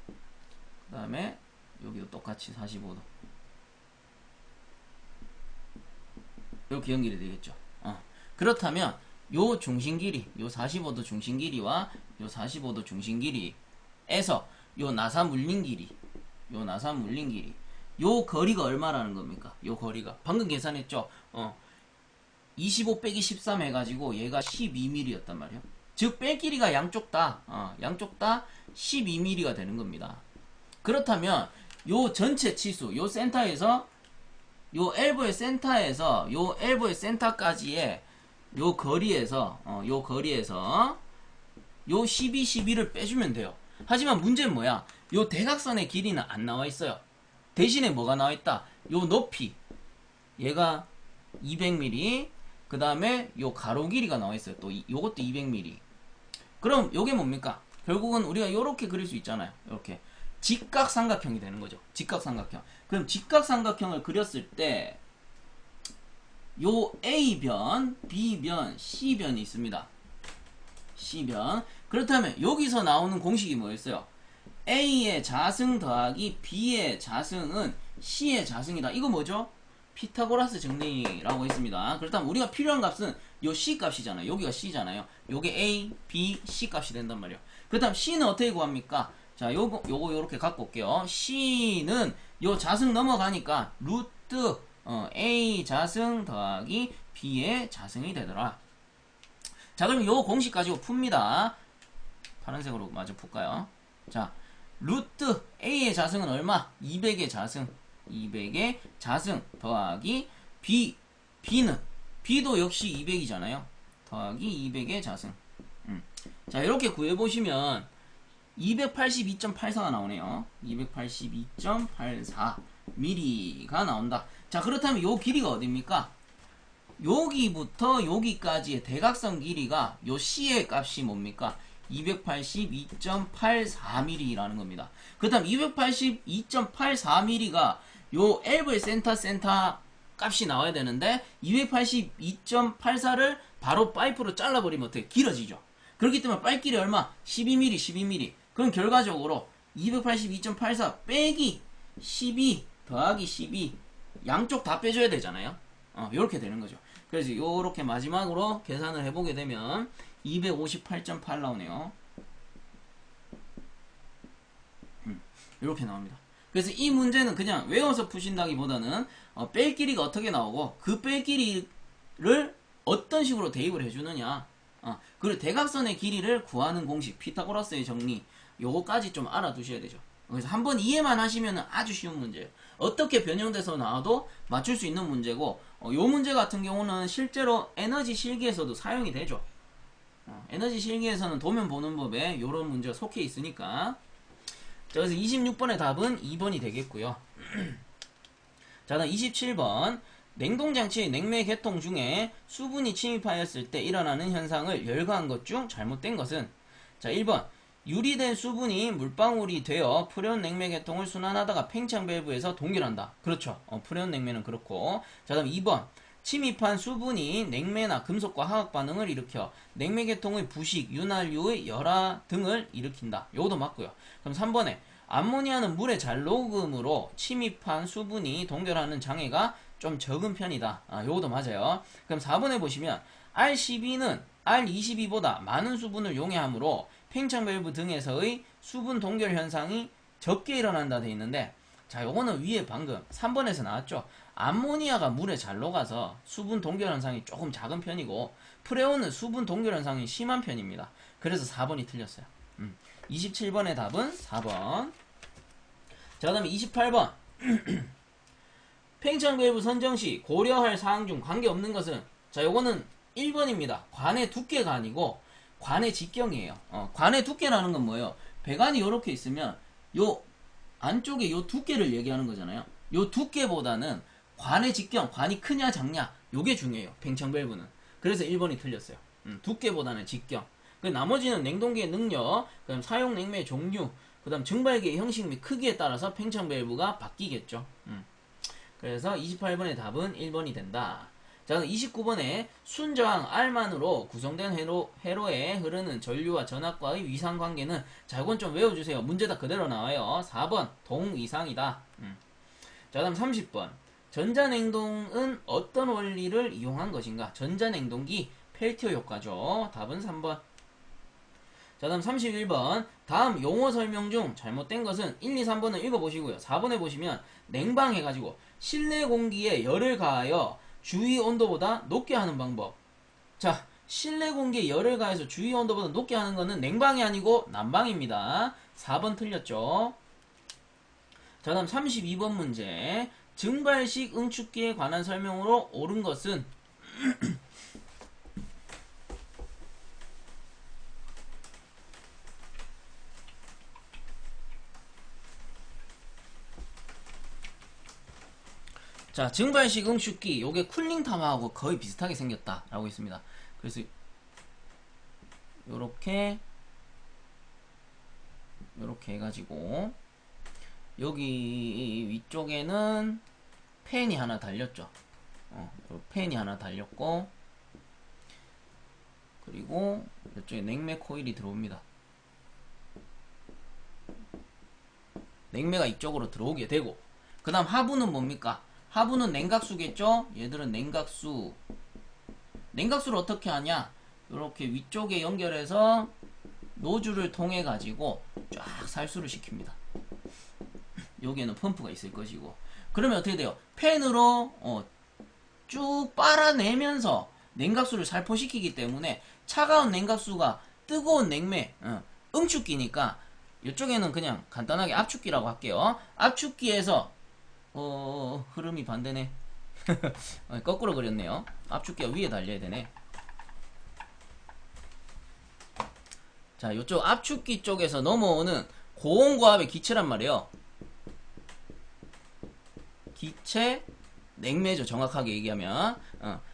S1: 그 다음에 여기도 똑같이 45도 이렇게 연결이 되겠죠. 그렇다면 요 중심 길이, 요 45도 중심 길이와 요 45도 중심 길이에서 요 나사 물린 길이, 요 나사 물린 길이, 요 거리가 얼마라는 겁니까? 요 거리가 방금 계산했죠. 25 빼기 13 해가지고 얘가 12mm였단 말이에요. 즉 뺄 길이가 양쪽 다 12mm가 되는 겁니다. 그렇다면 요 전체 치수, 요 센터에서 요 엘보의 센터에서 요 엘보의 센터까지의 요 거리에서 요 12, 12를 빼주면 돼요. 하지만 문제는 뭐야? 요 대각선의 길이는 안 나와 있어요. 대신에 뭐가 나와 있다? 요 높이, 얘가 200mm, 그 다음에 요 가로 길이가 나와 있어요. 또 요것도 200mm. 그럼 요게 뭡니까? 결국은 우리가 요렇게 그릴 수 있잖아요. 이렇게 직각삼각형이 되는 거죠. 직각삼각형. 그럼 직각삼각형을 그렸을 때 요 A변, B변, C변이 있습니다. C변. 그렇다면 여기서 나오는 공식이 뭐였어요? A의 자승 더하기 B의 자승은 C의 자승이다. 이거 뭐죠? 피타고라스 정리라고 했습니다. 그렇다면 우리가 필요한 값은 요 C 값이잖아요. 여기가 C잖아요. 요게 A, B, C 값이 된단 말이에요. 그렇다면 C는 어떻게 구합니까? 자, 요거 요렇게 갖고 올게요. C는 요 자승 넘어가니까 루트 A 자승 더하기 B의 자승이 되더라. 자, 그럼 요 공식 가지고 풉니다. 파란색으로 마저 풀까요? 자, 루트 A의 자승은 얼마? 200의 자승. 200의 자승 더하기 B는 B도 역시 200이잖아요. 더하기 200의 자승. 자, 이렇게 구해보시면 282.84가 나오네요. 282.84mm가 나온다. 자, 그렇다면 요 길이가 어딥니까? 여기부터 여기까지의 대각선 길이가 요 C의 값이 뭡니까? 282.84mm라는 겁니다. 그렇다면 282.84mm가 요 엘보의 센터 값이 나와야 되는데 282.84를 바로 파이프로 잘라버리면 어떻게 길어지죠. 그렇기 때문에 빨길이 얼마? 12mm. 그럼 결과적으로 282.84 빼기 12 더하기 12 양쪽 다 빼줘야 되잖아요. 요렇게 되는 거죠. 그래서 요렇게 마지막으로 계산을 해보게 되면 258.8 나오네요. 이렇게 나옵니다. 그래서 이 문제는 그냥 외워서 푸신다기보다는 뺄 길이가 어떻게 나오고 그 뺄 길이를 어떤 식으로 대입을 해주느냐, 그리고 대각선의 길이를 구하는 공식, 피타고라스의 정리, 요거까지 좀 알아두셔야 되죠. 그래서 한번 이해만 하시면 아주 쉬운 문제예요. 어떻게 변형돼서 나와도 맞출 수 있는 문제고, 요 문제 같은 경우는 실제로 에너지 실기에서도 사용이 되죠. 에너지 실기에서는 도면 보는 법에 요런 문제가 속해 있으니까. 자, 그래서 26번의 답은 2번이 되겠고요. 자, 다음 27번. 냉동장치의 냉매 개통 중에 수분이 침입하였을 때 일어나는 현상을 열거한 것 중 잘못된 것은? 자, 1번. 유리된 수분이 물방울이 되어 프레온 냉매 개통을 순환하다가 팽창 밸브에서 동결한다. 그렇죠. 프레온 냉매는 그렇고. 자, 다음 2번. 침입한 수분이 냉매나 금속과 화학 반응을 일으켜 냉매 개통의 부식, 윤활유의 열화 등을 일으킨다. 요것도 맞고요. 그럼 3번에 암모니아는 물에 잘 녹음으로 침입한 수분이 동결하는 장애가 좀 적은 편이다. 요것도 맞아요. 그럼 4번에 보시면 R12는 R22보다 많은 수분을 용해하므로 팽창 밸브 등에서의 수분 동결 현상이 적게 일어난다 돼 있는데, 자, 요거는 위에 방금 3번에서 나왔죠. 암모니아가 물에 잘 녹아서 수분 동결 현상이 조금 작은 편이고, 프레온은 수분 동결 현상이 심한 편입니다. 그래서 4번이 틀렸어요. 27번의 답은 4번. 자, 그 다음에 28번. 팽창밸브 선정시 고려할 사항 중 관계없는 것은, 자, 요거는 1번입니다. 관의 두께가 아니고 관의 직경이에요. 관의 두께라는 건 뭐예요? 배관이 이렇게 있으면 요 안쪽에 요 두께를 얘기하는 거잖아요. 요 두께보다는 관의 직경, 관이 크냐 작냐, 요게 중요해요. 팽창밸브는. 그래서 1번이 틀렸어요. 두께보다는 직경. 그 나머지는 냉동기의 능력, 그다음 사용 냉매의 종류, 그다음 증발기의 형식 및 크기에 따라서 팽창밸브가 바뀌겠죠. 그래서 28번의 답은 1번이 된다. 자, 29번에 순저항 R만으로 구성된 회로에 흐르는 전류와 전압과의 위상관계는, 자, 이건 좀 외워주세요. 문제다 그대로 나와요. 4번 동위상이다. 자, 다음 30번. 전자냉동은 어떤 원리를 이용한 것인가? 전자냉동기 펠티어 효과죠. 답은 3번. 자, 다음 31번. 다음 용어 설명 중 잘못된 것은 1, 2, 3번은 읽어보시고요. 4번에 보시면 냉방 해가지고 실내 공기에 열을 가하여 주위 온도보다 높게 하는 방법. 자, 실내 공기에 열을 가해서 주위 온도보다 높게 하는 거는 냉방이 아니고 난방입니다. 4번 틀렸죠. 자, 다음 32번 문제. 증발식 응축기에 관한 설명으로 옳은 것은 자, 증발식 응축기, 요게 쿨링타워하고 거의 비슷하게 생겼다 라고 있습니다. 그래서 요렇게 해가지고 여기 위쪽에는 팬이 하나 달렸죠. 팬이 하나 달렸고, 그리고 이쪽에 냉매 코일이 들어옵니다. 냉매가 이쪽으로 들어오게 되고, 그 다음 하부는 뭡니까? 하부는 냉각수겠죠? 얘들은 냉각수. 냉각수를 어떻게 하냐? 이렇게 위쪽에 연결해서 노즐을 통해 가지고 쫙 살수를 시킵니다. 여기에는 펌프가 있을 것이고, 그러면 어떻게 돼요? 팬으로 쭉 빨아내면서 냉각수를 살포시키기 때문에 차가운 냉각수가 뜨거운 냉매, 응축기니까 이쪽에는 그냥 간단하게 압축기라고 할게요. 압축기에서 흐름이 반대네. 거꾸로 그렸네요. 압축기가 위에 달려야 되네. 자, 이쪽 압축기 쪽에서 넘어오는 고온고압의 기체란 말이에요. 기체 냉매죠, 정확하게 얘기하면.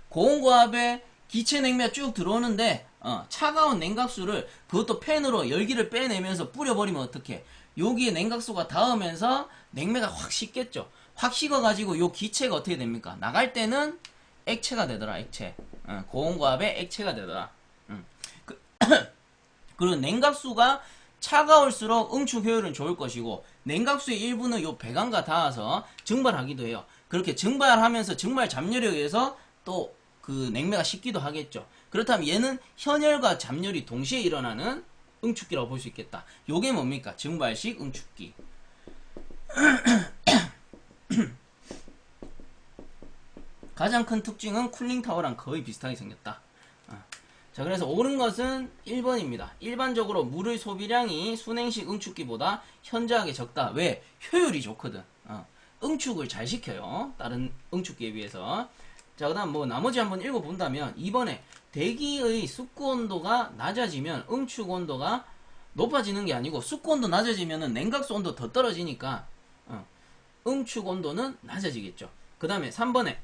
S1: 고온고압에 기체 냉매가 쭉 들어오는데, 차가운 냉각수를 그것도 팬으로 열기를 빼내면서 뿌려버리면 어떡해? 여기에 냉각수가 닿으면서 냉매가 확 식겠죠. 확 식어가지고 요 기체가 어떻게 됩니까? 나갈 때는 액체가 되더라, 액체. 고온고압에 액체가 되더라. 그리고 냉각수가 차가울수록 응축 효율은 좋을 것이고, 냉각수의 일부는 요 배관과 닿아서 증발하기도 해요. 그렇게 증발하면서 증발 잡열에 의해서 또 그 냉매가 식기도 하겠죠. 그렇다면 얘는 현열과 잡열이 동시에 일어나는 응축기라고 볼 수 있겠다. 요게 뭡니까? 증발식 응축기. 가장 큰 특징은 쿨링타워랑 거의 비슷하게 생겼다. 자, 그래서 옳은 것은 1번입니다. 일반적으로 물의 소비량이 순행식 응축기보다 현저하게 적다. 왜? 효율이 좋거든. 응축을 잘 시켜요. 다른 응축기에 비해서. 자, 그 다음 나머지 한번 읽어본다면, 2번에 대기의 숙고 온도가 낮아지면 응축 온도가 높아지는 게 아니고, 숙고 온도 낮아지면 냉각수 온도 더 떨어지니까 응축 온도는 낮아지겠죠. 그 다음에 3번에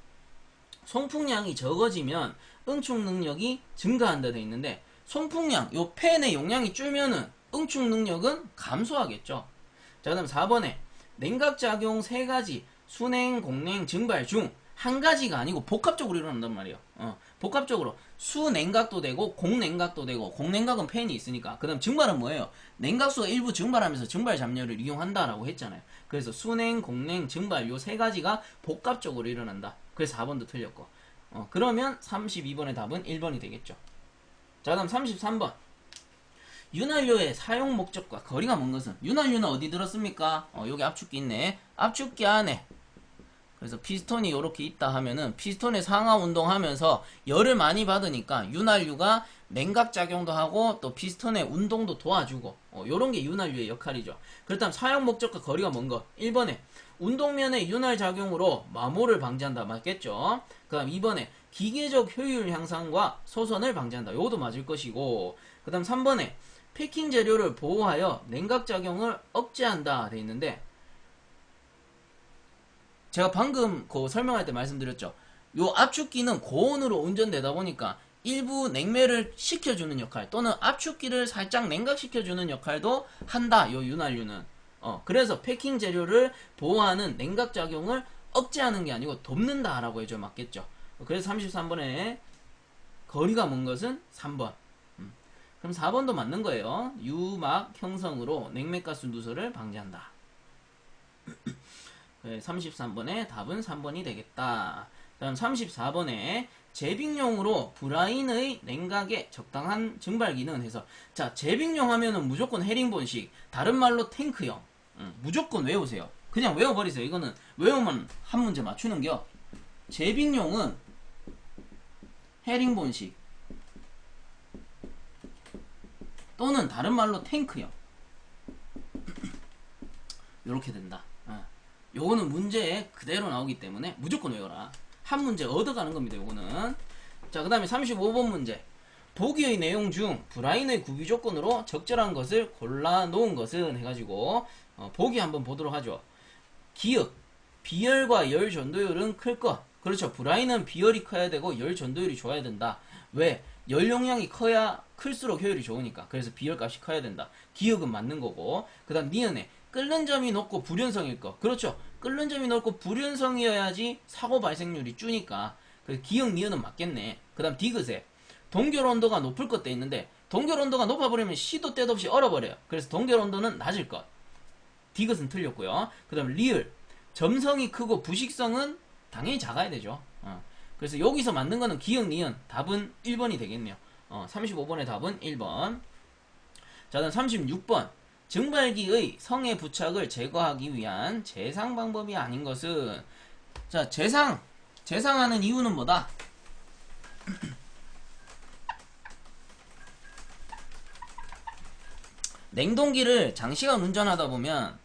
S1: 송풍량이 적어지면 응축 능력이 증가한다 돼 있는데, 송풍량, 요 팬의 용량이 줄면은 응축 능력은 감소하겠죠. 자, 그 다음 4번에 냉각작용 3가지 순행, 공냉, 증발 중 한 가지가 아니고 복합적으로 일어난단 말이에요. 복합적으로 수냉각도 되고 공냉각도 되고, 공냉각은 팬이 있으니까. 그 다음 증발은 뭐예요? 냉각수가 일부 증발하면서 증발 잡열을 이용한다라고 했잖아요. 그래서 순행, 공냉, 증발 요 3가지가 복합적으로 일어난다. 그래서 4번도 틀렸고. 그러면 32번의 답은 1번이 되겠죠. 자, 다음 33번. 윤활유의 사용 목적과 거리가 먼 것은, 윤활유는 어디 들었습니까? 여기 압축기 있네. 압축기 안에. 그래서 피스톤이 이렇게 있다 하면은 피스톤의 상하 운동하면서 열을 많이 받으니까 윤활유가 냉각작용도 하고 또 피스톤의 운동도 도와주고, 요런 게 윤활유의 역할이죠. 그렇다면 사용 목적과 거리가 먼 것. 1번에 운동면의 윤활작용으로 마모를 방지한다. 맞겠죠? 그 다음 2번에 기계적 효율 향상과 소선을 방지한다. 요것도 맞을 것이고, 그 다음 3번에 패킹 재료를 보호하여 냉각작용을 억제한다 돼 있는데, 제가 방금 그 설명할 때 말씀드렸죠. 요 압축기는 고온으로 운전되다 보니까 일부 냉매를 식혀주는 역할, 또는 압축기를 살짝 냉각시켜주는 역할도 한다. 요 윤활유는. 그래서 패킹 재료를 보호하는 냉각작용을 억제하는 게 아니고 돕는다 라고 해줘야 맞겠죠. 그래서 33번에 거리가 먼 것은 3번. 그럼 4번도 맞는 거예요. 유막 형성으로 냉매가스 누설을 방지한다. 33번의 답은 3번이 되겠다. 다음 34번에 제빙용으로 브라인의 냉각에 적당한 증발기는 해서, 자, 제빙용 하면은 무조건 헤링본식, 다른 말로 탱크형. 무조건 외우세요. 그냥 외워버리세요. 이거는 외우면 한 문제 맞추는겨. 제빙용은 헤링본식 또는 다른 말로 탱크형. 요렇게 된다. 요거는 문제에 그대로 나오기 때문에 무조건 외워라. 한 문제 얻어가는 겁니다. 요거는. 자, 그 다음에 35번 문제. 보기의 내용 중 브라인의 구비 조건으로 적절한 것을 골라 놓은 것은 해가지고 보기 한번 보도록 하죠. 기역, 비열과 열 전도율은 클 것. 그렇죠. 브라인은 비열이 커야 되고 열 전도율이 좋아야 된다. 왜? 열 용량이 커야 클수록 효율이 좋으니까. 그래서 비열 값이 커야 된다. 기역은 맞는 거고. 그 다음 니은에 끓는 점이 높고 불연성일 것. 그렇죠. 끓는 점이 높고 불연성이어야지 사고 발생률이 주니까. 그래서 기역 니은은 맞겠네. 그 다음 디귿에 동결 온도가 높을 것 돼 있는데, 동결 온도가 높아버리면 시도 때도 없이 얼어버려요. 그래서 동결 온도는 낮을 것. 디귿은 틀렸고요. 그 다음 리을, 점성이 크고 부식성은 당연히 작아야 되죠. 그래서 여기서 맞는 거는 기역 니은. 답은 1번이 되겠네요. 35번의 답은 1번. 자, 다음 36번. 증발기의 성에 부착을 제거하기 위한 재상 방법이 아닌 것은, 자, 재상하는 이유는 뭐다? 냉동기를 장시간 운전하다 보면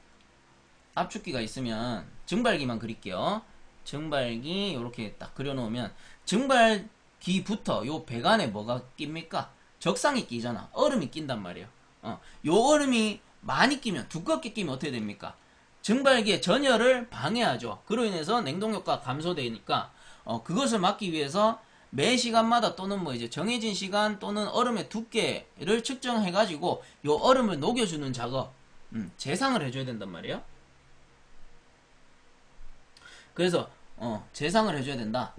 S1: 압축기가 있으면, 증발기만 그릴게요. 증발기 이렇게 딱 그려놓으면 증발기부터 요 배관에 뭐가 낍니까? 적상이 끼잖아. 얼음이 낀단 말이에요. 요 얼음이 많이 끼면, 두껍게 끼면 어떻게 됩니까? 증발기의 전열을 방해하죠. 그로 인해서 냉동효과가 감소되니까 그것을 막기 위해서 매 시간마다 또는 뭐 이제 정해진 시간 또는 얼음의 두께를 측정해 가지고 요 얼음을 녹여주는 작업, 재상을 해줘야 된단 말이에요. 그래서 재상을 해줘야 된다.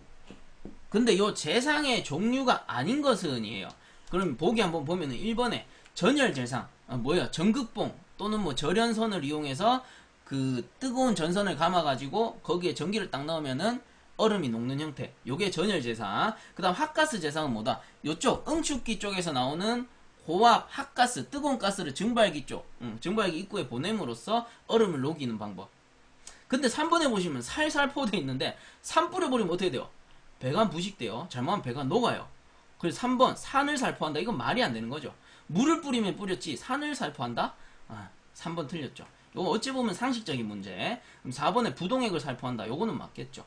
S1: 근데 요 재상의 종류가 아닌 것은이에요. 그럼 보기 한번 보면은 1번에 전열 재상, 뭐야, 전극봉 또는 뭐 절연선을 이용해서 그 뜨거운 전선을 감아가지고 거기에 전기를 딱 넣으면은 얼음이 녹는 형태. 요게 전열 재상. 그 다음 핫가스 재상은 뭐다? 요쪽 응축기 쪽에서 나오는 고압 핫가스, 뜨거운 가스를 증발기 쪽, 증발기 입구에 보냄으로써 얼음을 녹이는 방법. 근데 3번에 보시면 살살포 돼 있는데, 산 뿌려버리면 어떻게 돼요? 배관 부식돼요. 잘못하면 배관 녹아요. 그래서 3번 산을 살포한다. 이건 말이 안 되는 거죠. 물을 뿌리면 뿌렸지 산을 살포한다? 3번 틀렸죠. 이거 어찌 보면 상식적인 문제. 그럼 4번에 부동액을 살포한다. 요거는 맞겠죠.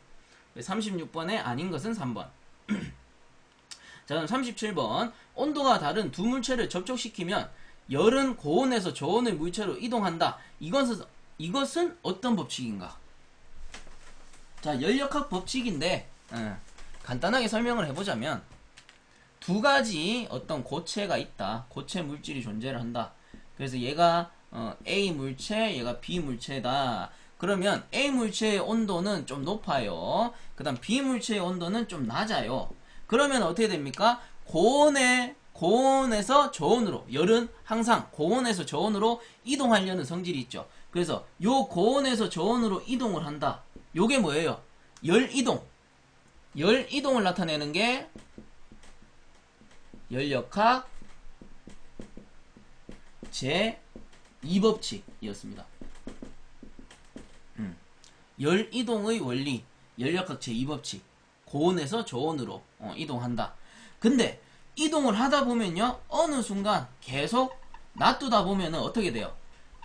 S1: 36번에 아닌 것은 3번. 자, 그럼 37번. 온도가 다른 두 물체를 접촉시키면 열은 고온에서 저온의 물체로 이동한다. 이것은 어떤 법칙인가? 자, 열역학 법칙인데 간단하게 설명을 해보자면, 두 가지 어떤 고체가 있다. 고체 물질이 존재를 한다. 그래서 얘가 A 물체, 얘가 B 물체다. 그러면 A 물체의 온도는 좀 높아요. 그 다음 B 물체의 온도는 좀 낮아요. 그러면 어떻게 됩니까? 고온에서 저온으로, 열은 항상 고온에서 저온으로 이동하려는 성질이 있죠. 그래서 요 고온에서 저온으로 이동을 한다. 요게 뭐예요? 열이동. 열이동을 나타내는 게 열역학 제 2법칙이었습니다. 열 이동의 원리, 열역학 제2법칙. 고온에서 저온으로 이동한다. 근데 이동을 하다 보면요, 어느 순간 계속 놔두다 보면은 어떻게 돼요?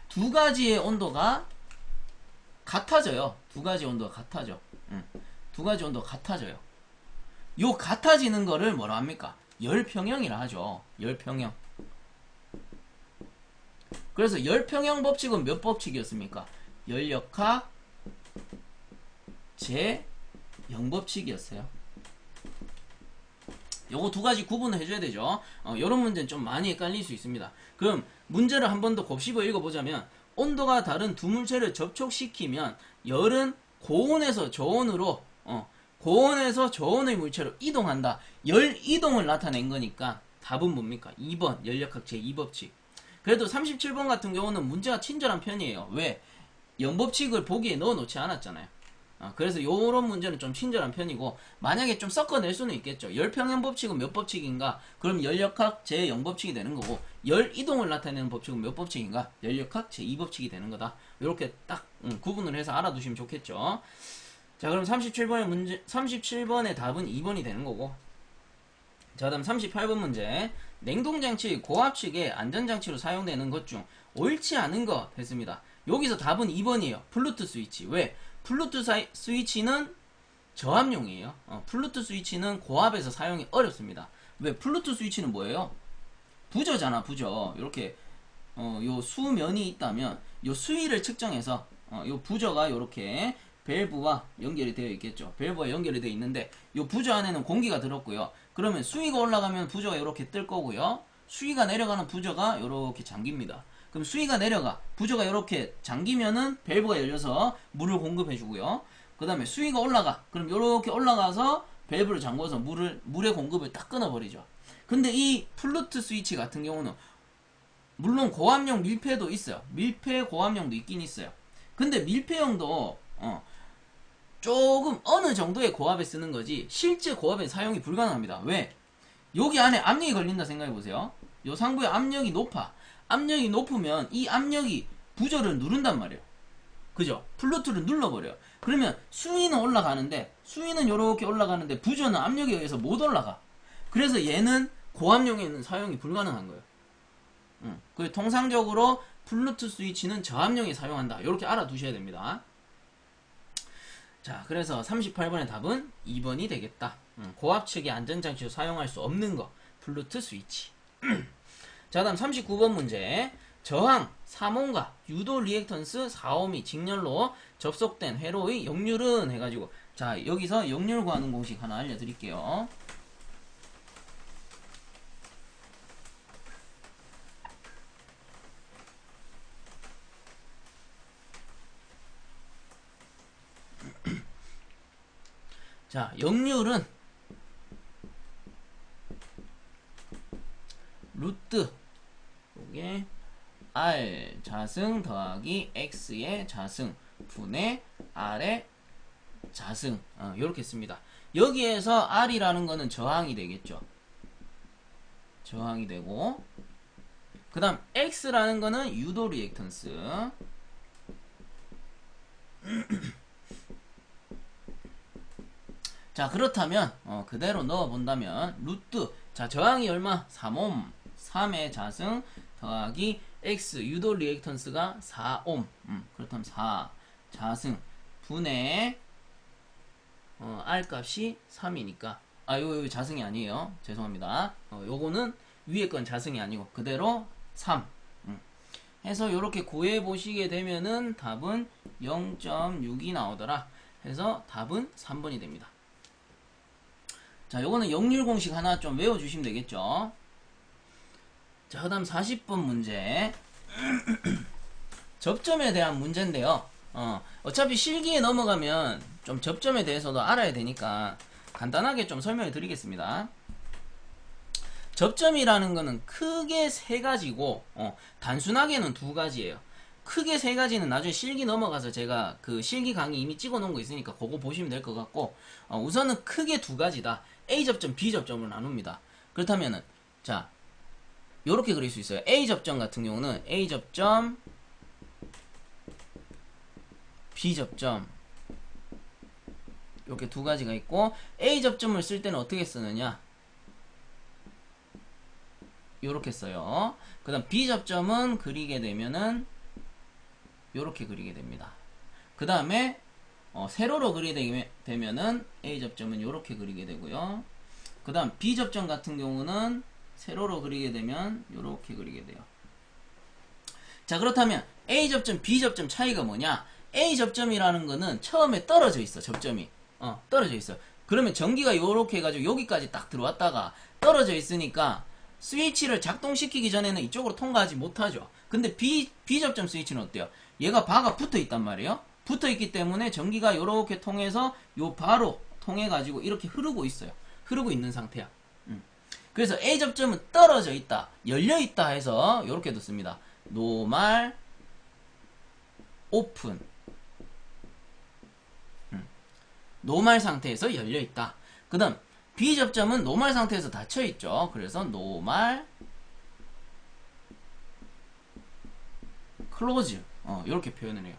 S1: 두 가지의 온도가 같아져요. 두 가지 온도가 같아져. 두 가지 온도가 같아져요. 요 같아지는 거를 뭐라 합니까? 열평형이라 하죠. 열평형. 그래서 열평형 법칙은 몇 법칙이었습니까? 열역학 제 0법칙이었어요. 요거 두 가지 구분을 해줘야 되죠. 요런 문제는 좀 많이 헷갈릴 수 있습니다. 그럼 문제를 한 번 더 곱씹어 읽어보자면, 온도가 다른 두 물체를 접촉시키면 열은 고온에서 저온으로 고온에서 저온의 물체로 이동한다. 열 이동을 나타낸 거니까 답은 뭡니까? 2번 열역학 제2법칙. 그래도 37번 같은 경우는 문제가 친절한 편이에요. 왜? 0법칙을 보기에 넣어 놓지 않았잖아요. 그래서 요런 문제는 좀 친절한 편이고, 만약에 좀 섞어낼 수는 있겠죠. 열평형 법칙은 몇 법칙인가? 그럼 열역학 제0법칙이 되는 거고, 열 이동을 나타내는 법칙은 몇 법칙인가? 열역학 제2법칙이 되는 거다. 이렇게 딱 구분을 해서 알아두시면 좋겠죠. 자, 그럼 37번의 문제, 37번의 답은 2번이 되는 거고, 자, 다음 38번 문제. 냉동장치 고압측의 안전장치로 사용되는 것 중 옳지 않은 것 했습니다. 여기서 답은 2번이에요. 플루트 스위치. 왜? 플루트 스위치는 저압용이에요. 플루트 스위치는 고압에서 사용이 어렵습니다. 왜? 플루트 스위치는 뭐예요? 부저잖아, 부저. 이렇게 요 수면이 있다면 요 수위를 측정해서 요 부저가 요렇게 밸브와 연결이 되어 있겠죠. 밸브와 연결이 되어 있는데 요 부저 안에는 공기가 들었고요. 그러면 수위가 올라가면 부저가 이렇게 뜰 거고요. 수위가 내려가는 부저가 이렇게 잠깁니다. 그럼 수위가 내려가 부저가 이렇게 잠기면은 밸브가 열려서 물을 공급해 주고요. 그 다음에 수위가 올라가, 그럼 이렇게 올라가서 밸브를 잠궈서 물의 공급을 딱 끊어버리죠. 근데 이 플루트 스위치 같은 경우는 물론 고압용 밀폐도 있어요. 밀폐 고압용도 있긴 있어요. 근데 밀폐용도 조금 어느 정도의 고압에 쓰는 거지 실제 고압에 사용이 불가능합니다. 왜? 여기 안에 압력이 걸린다 생각해보세요. 요 상부의 압력이 높아. 압력이 높으면 이 압력이 부저를 누른단 말이에요. 그죠? 플루트를 눌러버려요. 그러면 수위는 올라가는데, 수위는 요렇게 올라가는데 부저는 압력에 의해서 못 올라가. 그래서 얘는 고압용에는 사용이 불가능한 거예요. 그래서 통상적으로 플루트 스위치는 저압용에 사용한다. 이렇게 알아두셔야 됩니다. 자, 그래서 38번의 답은 2번이 되겠다. 고압 측의 안전장치로 사용할 수 없는 거, 플루트 스위치. 자, 다음 39번 문제. 저항 3옴과 유도 리액턴스 4옴이 직렬로 접속된 회로의 역률은 해가지고, 자, 여기서 역률 구하는 공식 하나 알려드릴게요. 자, 역률은 루트 요게 R 자승 더하기 X의 자승 분의 R의 자승, 요렇게 씁니다. 여기에서 R이라는 거는 저항이 되겠죠. 저항이 되고, 그 다음 X라는 거는 유도 리액턴스. 자, 그렇다면 그대로 넣어본다면 루트, 자, 저항이 얼마? 3옴 3의 자승 더하기 X 유도 리액턴스가 4옴, 그렇다면 4 자승 분의 R 값이 3이니까, 요 자승이 아니에요. 죄송합니다. 요거는 위에 건 자승이 아니고 그대로 3 해서 요렇게 구해 보시게 되면은 답은 0.6이 나오더라 해서 답은 3번이 됩니다. 자, 요거는 역률 공식 하나 좀 외워주시면 되겠죠. 자, 그 다음 40번 문제. 접점에 대한 문제인데요. 어차피 실기에 넘어가면 좀 접점에 대해서도 알아야 되니까 간단하게 좀 설명을 드리겠습니다. 접점이라는 거는 크게 세 가지고, 단순하게는 두 가지예요. 크게 세 가지는 나중에 실기 넘어가서 제가 그 실기 강의 이미 찍어 놓은 거 있으니까 그거 보시면 될 것 같고, 우선은 크게 두 가지다. A 접점, B 접점을 나눕니다. 그렇다면은, 자, 요렇게 그릴 수 있어요. A 접점 같은 경우는 A 접점, B 접점 이렇게 두 가지가 있고, A 접점을 쓸 때는 어떻게 쓰느냐, 요렇게 써요. 그 다음 B 접점은 그리게 되면은 요렇게 그리게 됩니다. 그 다음에 세로로 그리게 되면은 A 접점은 요렇게 그리게 되고요. 그 다음 B 접점 같은 경우는 세로로 그리게 되면 요렇게 그리게 돼요. 자, 그렇다면 A 접점, B 접점 차이가 뭐냐? A 접점이라는 거는 처음에 떨어져 있어. 접점이 떨어져 있어. 그러면 전기가 요렇게 해가지고 여기까지 딱 들어왔다가 떨어져 있으니까 스위치를 작동시키기 전에는 이쪽으로 통과하지 못하죠. 근데 B 접점 스위치는 어때요? 얘가 바가 붙어 있단 말이에요. 붙어 있기 때문에 전기가 요렇게 통해서 요 바로 통해 가지고 이렇게 흐르고 있어요. 흐르고 있는 상태야. 그래서 A 접점은 떨어져 있다, 열려 있다 해서 요렇게도 씁니다. 노말 오픈. 노말 상태에서 열려 있다. 그 다음 B 접점은 노말 상태에서 닫혀 있죠. 그래서 노말 클로즈. 이렇게 표현을 해요.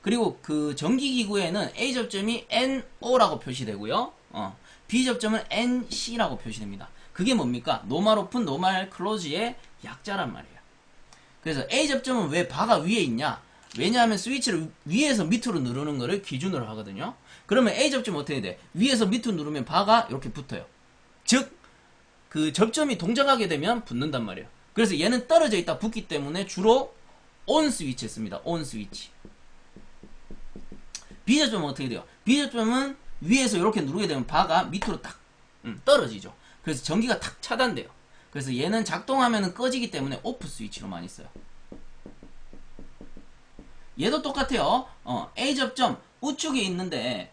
S1: 그리고 그 전기기구에는 A 접점이 NO라고 표시되고요. B 접점은 NC라고 표시됩니다. 그게 뭡니까? 노말 오픈, 노말 클로즈의 약자란 말이에요. 그래서 A 접점은 왜 바가 위에 있냐? 왜냐하면 스위치를 위에서 밑으로 누르는 거를 기준으로 하거든요. 그러면 A 접점은 어떻게 돼? 위에서 밑으로 누르면 바가 이렇게 붙어요. 즉, 그 접점이 동작하게 되면 붙는단 말이에요. 그래서 얘는 떨어져 있다 붙기 때문에 주로 ON 스위치에 씁니다. ON 스위치. B 접점은 어떻게 돼요? B 접점은 위에서 이렇게 누르게 되면 바가 밑으로 딱 떨어지죠. 그래서 전기가 탁 차단돼요. 그래서 얘는 작동하면 꺼지기 때문에 오프 스위치로 많이 써요. 얘도 똑같아요. A 접점 우측에 있는데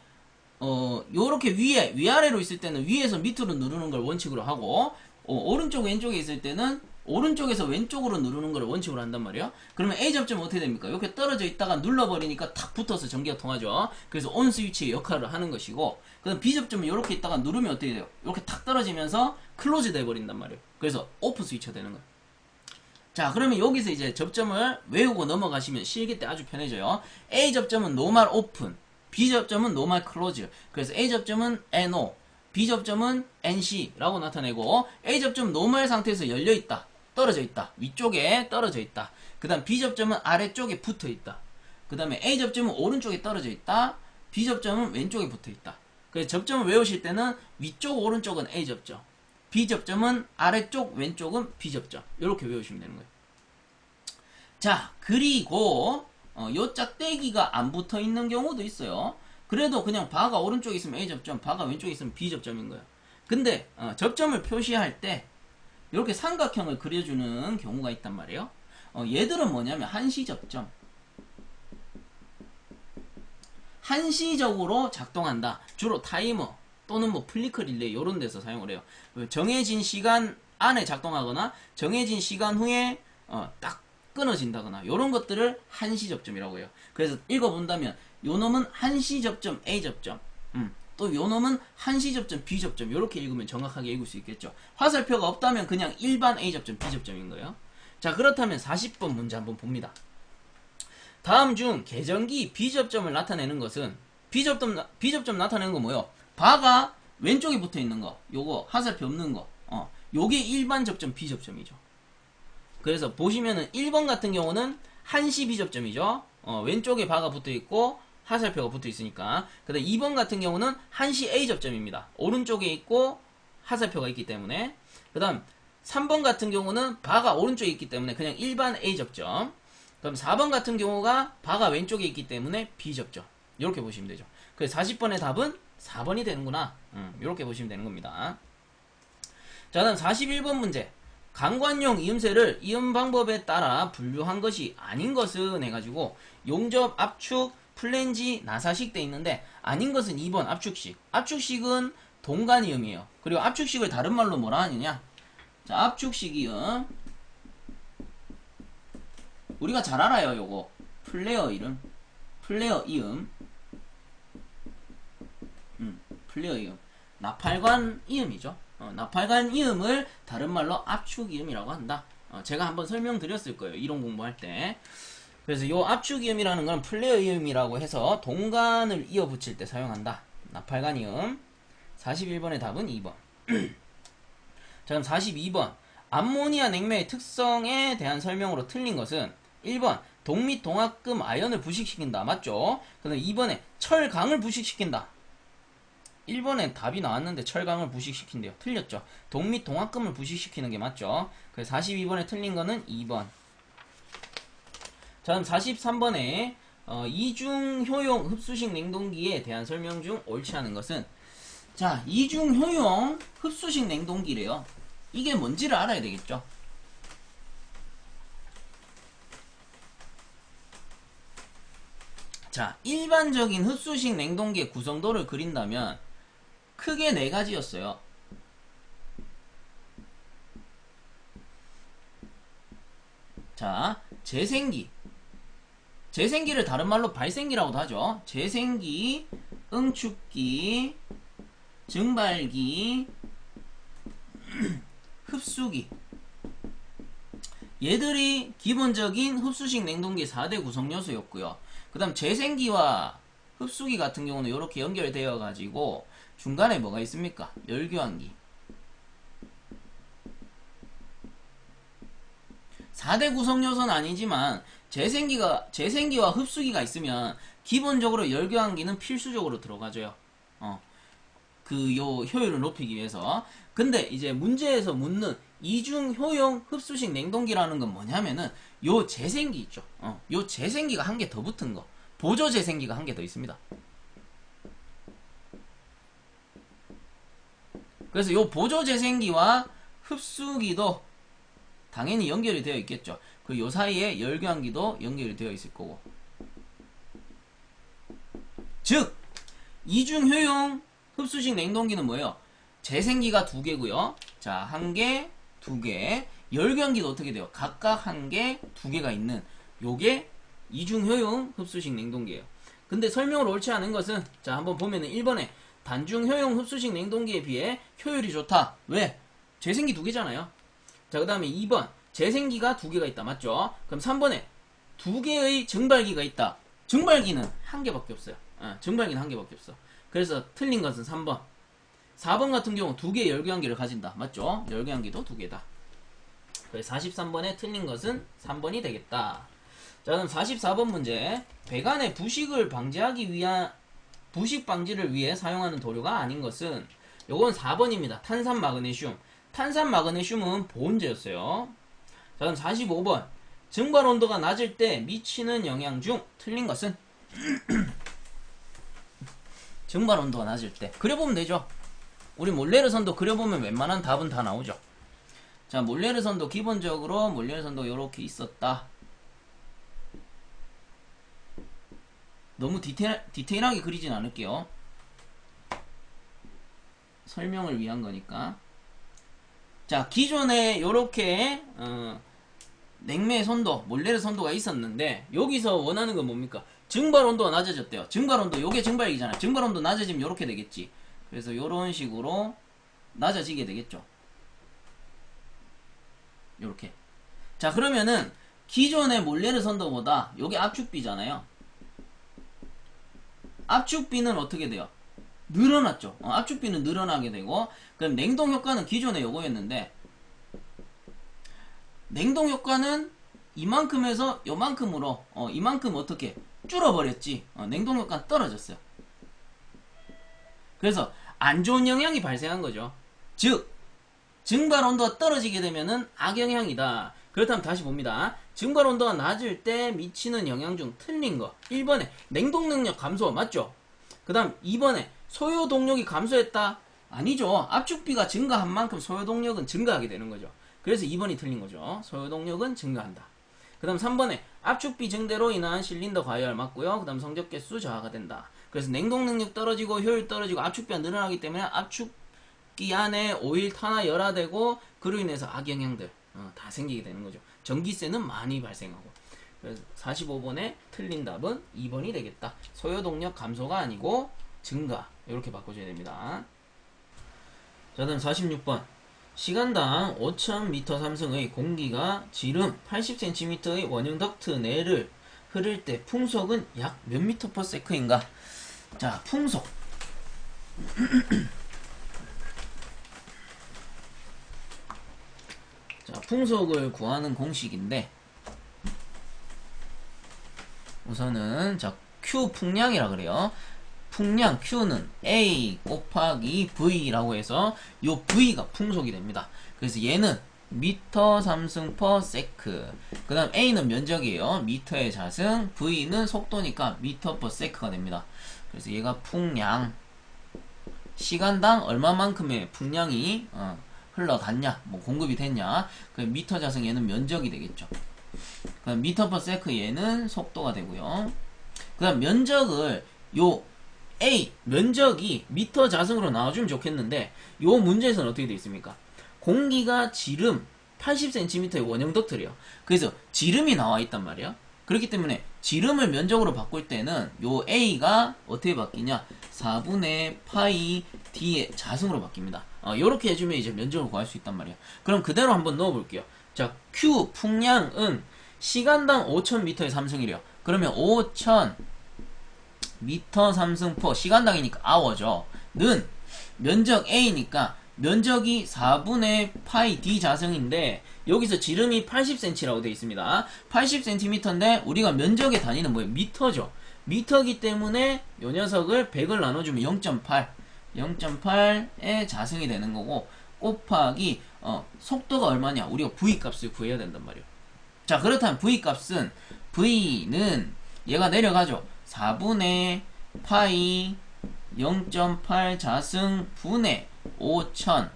S1: 요렇게 위아래로 있을 때는 위에서 밑으로 누르는 걸 원칙으로 하고, 오른쪽 왼쪽에 있을 때는 오른쪽에서 왼쪽으로 누르는 걸 원칙으로 한단 말이에요. 그러면 A 접점은 어떻게 됩니까? 이렇게 떨어져 있다가 눌러버리니까 탁 붙어서 전기가 통하죠. 그래서 ON 스위치의 역할을 하는 것이고, 그 다음 B 접점은 이렇게 있다가 누르면 어떻게 돼요? 이렇게 탁 떨어지면서 클로즈 돼버린단 말이에요. 그래서 오프 스위치가 되는 거예요. 자, 그러면 여기서 이제 접점을 외우고 넘어가시면 실기 때 아주 편해져요. A 접점은 노말 오픈, B 접점은 노말 클로즈. 그래서 A 접점은 NO, B 접점은 NC라고 나타내고, A 접점은 노말 상태에서 열려있다, 떨어져 있다, 위쪽에 떨어져 있다. 그 다음 B 접점은 아래쪽에 붙어 있다. 그 다음에 A 접점은 오른쪽에 떨어져 있다, B 접점은 왼쪽에 붙어 있다. 그래서 접점을 외우실 때는 위쪽 오른쪽은 A 접점, B 접점은 아래쪽 왼쪽은 B 접점, 이렇게 외우시면 되는 거예요. 자, 그리고 요 짝대기가 안 붙어 있는 경우도 있어요. 그래도 그냥 바가 오른쪽에 있으면 A 접점, 바가 왼쪽에 있으면 B 접점인 거예요. 근데 접점을 표시할 때 이렇게 삼각형을 그려주는 경우가 있단 말이에요. 얘들은 뭐냐면 한시 접점, 한시적으로 작동한다. 주로 타이머 또는 뭐 플리커 릴레이 이런 데서 사용을 해요. 정해진 시간 안에 작동하거나 정해진 시간 후에 딱 끊어진다거나 이런 것들을 한시 접점이라고 해요. 그래서 읽어본다면 요 놈은 한시 접점 A 접점, 또 요 놈은 한시 접점 B 접점, 이렇게 읽으면 정확하게 읽을 수 있겠죠. 화살표가 없다면 그냥 일반 A 접점 B 접점인 거예요. 자, 그렇다면 40번 문제 한번 봅니다. 다음 중 계전기 B 접점을 나타내는 것은, B 접점 나타내는 거 뭐요? 바가 왼쪽에 붙어 있는 거, 요거 화살표 없는 거, 요게 일반 접점 B 접점이죠. 그래서 보시면은 1번 같은 경우는 한시 B 접점이죠. 왼쪽에 바가 붙어 있고 화살표가 붙어 있으니까. 근데 2번 같은 경우는 한시 A 접점입니다. 오른쪽에 있고 화살표가 있기 때문에. 그 다음 3번 같은 경우는 바가 오른쪽에 있기 때문에 그냥 일반 A 접점. 그럼 4번 같은 경우가 바가 왼쪽에 있기 때문에 B 접점. 이렇게 보시면 되죠. 그래서 40번의 답은 4번이 되는구나. 이렇게 보시면 되는 겁니다. 자, 다음 41번 문제. 강관용 이음새를 이음 방법에 따라 분류한 것이 아닌 것은 해가지고 용접, 압축, 플랜지, 나사식 돼 있는데, 아닌 것은 2번 압축식. 압축식은 동간 이음이에요. 그리고 압축식을 다른 말로 뭐라 하느냐? 자, 압축식 이음. 우리가 잘 알아요, 요거. 플레어 이름. 플레어 이음. 플레어 이음. 나팔관 이음이죠. 나팔관 이음을 다른 말로 압축 이음이라고 한다. 제가 한번 설명드렸을 거예요. 이론 공부할 때. 그래서 요 압축이음이라는 건 플레어이음이라고 해서 동간을 이어 붙일 때 사용한다. 나팔관이음. 41번의 답은 2번. 자, 그럼 42번. 암모니아 냉매의 특성에 대한 설명으로 틀린 것은 1번 동 및 동합금 아연을 부식시킨다. 맞죠? 그 다음 2번에 철강을 부식시킨다. 1번에 답이 나왔는데 철강을 부식시킨대요. 틀렸죠? 동 및 동합금을 부식시키는 게 맞죠? 그래서 42번에 틀린 거는 2번. 자, 그럼 43번에 이중효용 흡수식 냉동기에 대한 설명 중 옳지 않은 것은, 자, 이중효용 흡수식 냉동기래요. 이게 뭔지를 알아야 되겠죠? 자, 일반적인 흡수식 냉동기의 구성도를 그린다면 크게 네 가지였어요. 자, 재생기. 재생기를 다른 말로 발생기라고도 하죠. 재생기, 응축기, 증발기, 흡수기. 얘들이 기본적인 흡수식 냉동기의 4대 구성 요소였고요. 그 다음 재생기와 흡수기 같은 경우는 이렇게 연결되어 가지고 중간에 뭐가 있습니까? 열교환기. 4대 구성 요소는 아니지만 재생기와 흡수기가 있으면 기본적으로 열교환기는 필수적으로 들어가줘요. 효율을 높이기 위해서. 근데 이제 문제에서 묻는 이중 효용 흡수식 냉동기라는 건 뭐냐면은 요 재생기 있죠. 요 재생기가 한 개 더 붙은 거. 보조 재생기가 한 개 더 있습니다. 그래서 요 보조 재생기와 흡수기도 당연히 연결이 되어 있겠죠. 그리고 요 사이에 열교환기도 연결이 되어 있을 거고. 즉 이중 효용 흡수식 냉동기는 뭐예요? 재생기가 2개고요. 자, 1개, 2개. 열교환기도 어떻게 돼요? 각각 1개, 2개가 있는 요게 이중효용 흡수식 냉동기예요. 근데 설명을 옳지 않은 것은, 자, 한번 보면은 1번에 단중효용 흡수식 냉동기에 비해 효율이 좋다. 왜? 재생기 2개잖아요. 자, 그 다음에 2번 재생기가 2개가 있다. 맞죠? 그럼 3번에 2개의 증발기가 있다. 증발기는 1개밖에 없어요. 증발기는 1개밖에 없어. 그래서 틀린 것은 3번. 4번 같은 경우 2개의 열교환기를 가진다. 맞죠? 열교환기도 2개다. 그래서 43번에 틀린 것은 3번이 되겠다. 자, 그럼 44번 문제. 배관의 부식을 방지하기 위한, 부식 방지를 위해 사용하는 도료가 아닌 것은, 요건 4번입니다. 탄산 마그네슘. 탄산 마그네슘은 보온제였어요. 자, 그럼 45번. 증발 온도가 낮을 때 미치는 영향 중 틀린 것은 증발 온도가 낮을 때. 그려보면 되죠. 우리 몰레르선도 그려보면 웬만한 답은 다 나오죠. 자, 몰레르선도 기본적으로 몰레르선도 이렇게 있었다. 너무 디테일하게 그리진 않을게요. 설명을 위한 거니까. 자, 기존에 요렇게 냉매 선도, 몰레르 선도가 있었는데 여기서 원하는 건 뭡니까? 증발 온도가 낮아졌대요. 증발 온도, 요게 증발기잖아요. 증발 온도 낮아지면 요렇게 되겠지. 그래서 요런 식으로 낮아지게 되겠죠. 요렇게. 자, 그러면은 기존의 몰레르 선도보다 요게 압축비잖아요. 압축비는 어떻게 돼요? 늘어났죠. 압축비는 늘어나게 되고, 그럼 냉동 효과는 기존에 요거였는데, 냉동 효과는 이만큼에서 요만큼으로, 이만큼 어떻게 줄어버렸지. 냉동 효과는 떨어졌어요. 그래서 안 좋은 영향이 발생한 거죠. 즉, 증발 온도가 떨어지게 되면은 악영향이다. 그렇다면 다시 봅니다. 증발 온도가 낮을 때 미치는 영향 중 틀린 거. 1번에 냉동 능력 감소. 맞죠? 그 다음 2번에 소요 동력이 감소했다. 아니죠. 압축비가 증가한 만큼 소요 동력은 증가하게 되는 거죠. 그래서 2번이 틀린 거죠. 소요 동력은 증가한다. 그 다음 3번에 압축비 증대로 인한 실린더 과열 맞고요. 그 다음 성적 개수 저하가 된다. 그래서 냉동 능력 떨어지고 효율 떨어지고 압축비가 늘어나기 때문에 압축기 안에 오일 탄화열화되고 그로 인해서 악영향들 다 생기게 되는 거죠. 전기세는 많이 발생하고. 그래서 45번에 틀린 답은 2번이 되겠다. 소요동력 감소가 아니고 증가. 이렇게 바꿔줘야 됩니다. 자, 다음 46번. 시간당 5000m 삼승의 공기가 지름 80cm의 원형 덕트 내를 흐를 때 풍속은 약 몇 미터 퍼 세크인가? 자, 풍속. 자, 풍속을 구하는 공식인데, 우선은, 자, Q 풍량이라 그래요. 풍량 Q는 A 곱하기 V라고 해서 요 V가 풍속이 됩니다. 그래서 얘는 미터 삼승 퍼 세크. 그 다음 A는 면적이에요. 미터의 자승. V는 속도니까 미터 퍼 세크가 됩니다. 그래서 얘가 풍량. 시간당 얼마만큼의 풍량이 흘러갔냐, 뭐 공급이 됐냐. 그 미터 자승 얘는 면적이 되겠죠. 그 다음 미터 퍼 세크 얘는 속도가 되고요. 그 다음 면적을 요 A 면적이 미터 자승으로 나와주면 좋겠는데, 요 문제에서는 어떻게 되어 있습니까? 공기가 지름 80cm의 원형 덕트래요. 그래서 지름이 나와 있단 말이야. 그렇기 때문에 지름을 면적으로 바꿀 때는 요 A가 어떻게 바뀌냐, 4분의 파이 D의 자승으로 바뀝니다. 요렇게 해주면 이제 면적을 구할 수 있단 말이야. 그럼 그대로 한번 넣어볼게요. 자, Q 풍량은 시간당 5000m의 삼승이래요. 그러면 5000 미터 삼승 퍼 시간당이니까 아워죠. 는 면적 A니까 면적이 4분의 파이 D 자승인데, 여기서 지름이 80cm라고 되어 있습니다. 80cm인데 우리가 면적의 단위는 뭐예요? 미터죠. 미터기 때문에 요 녀석을 100을 나눠주면 0.8 0.8의 자승이 되는 거고, 곱하기 속도가 얼마냐? 우리가 V 값을 구해야 된단 말이에요. 자, 그렇다면 V 값은, V는 얘가 내려가죠. 4분의 파이 0.8 자승 분의 5000이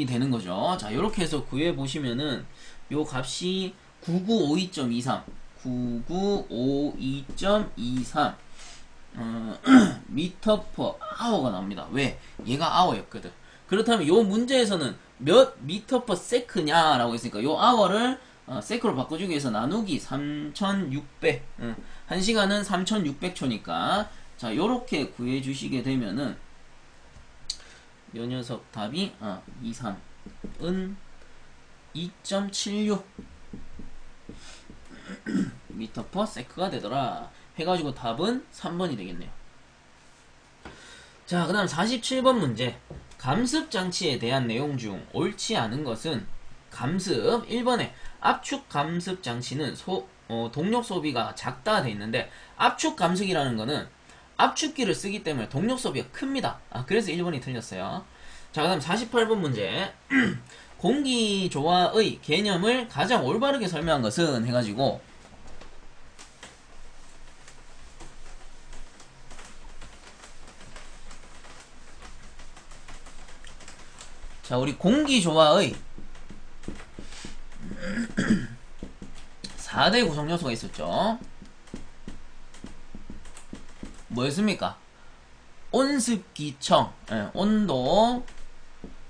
S1: 되는 거죠. 자, 요렇게 해서 구해보시면은 요 값이 9952.23 9952.23 미터 퍼 아워가 나옵니다. 왜? 얘가 아워였거든. 그렇다면 요 문제에서는 몇 미터 퍼 세크냐라고 했으니까 요 아워를 세크로 바꿔주기 위해서 나누기 3600. 1시간은 3600초니까. 자, 요렇게 구해주시게 되면은 요 녀석 답이 23은 2.76 미터 퍼 세크가 되더라 해가지고 답은 3번이 되겠네요. 자, 그 다음 47번 문제. 감습 장치에 대한 내용 중 옳지 않은 것은 감습. 1번에 압축 감습 장치는 동력 소비가 작다 돼 있는데, 압축 감습이라는 거는 압축기를 쓰기 때문에 동력 소비가 큽니다. 그래서 1번이 틀렸어요. 자, 그 다음 48번 문제. 공기조화의 개념을 가장 올바르게 설명한 것은 해가지고, 자, 우리 공기조화의 4대 구성 요소가 있었죠. 뭐였습니까? 온습기청, 온도,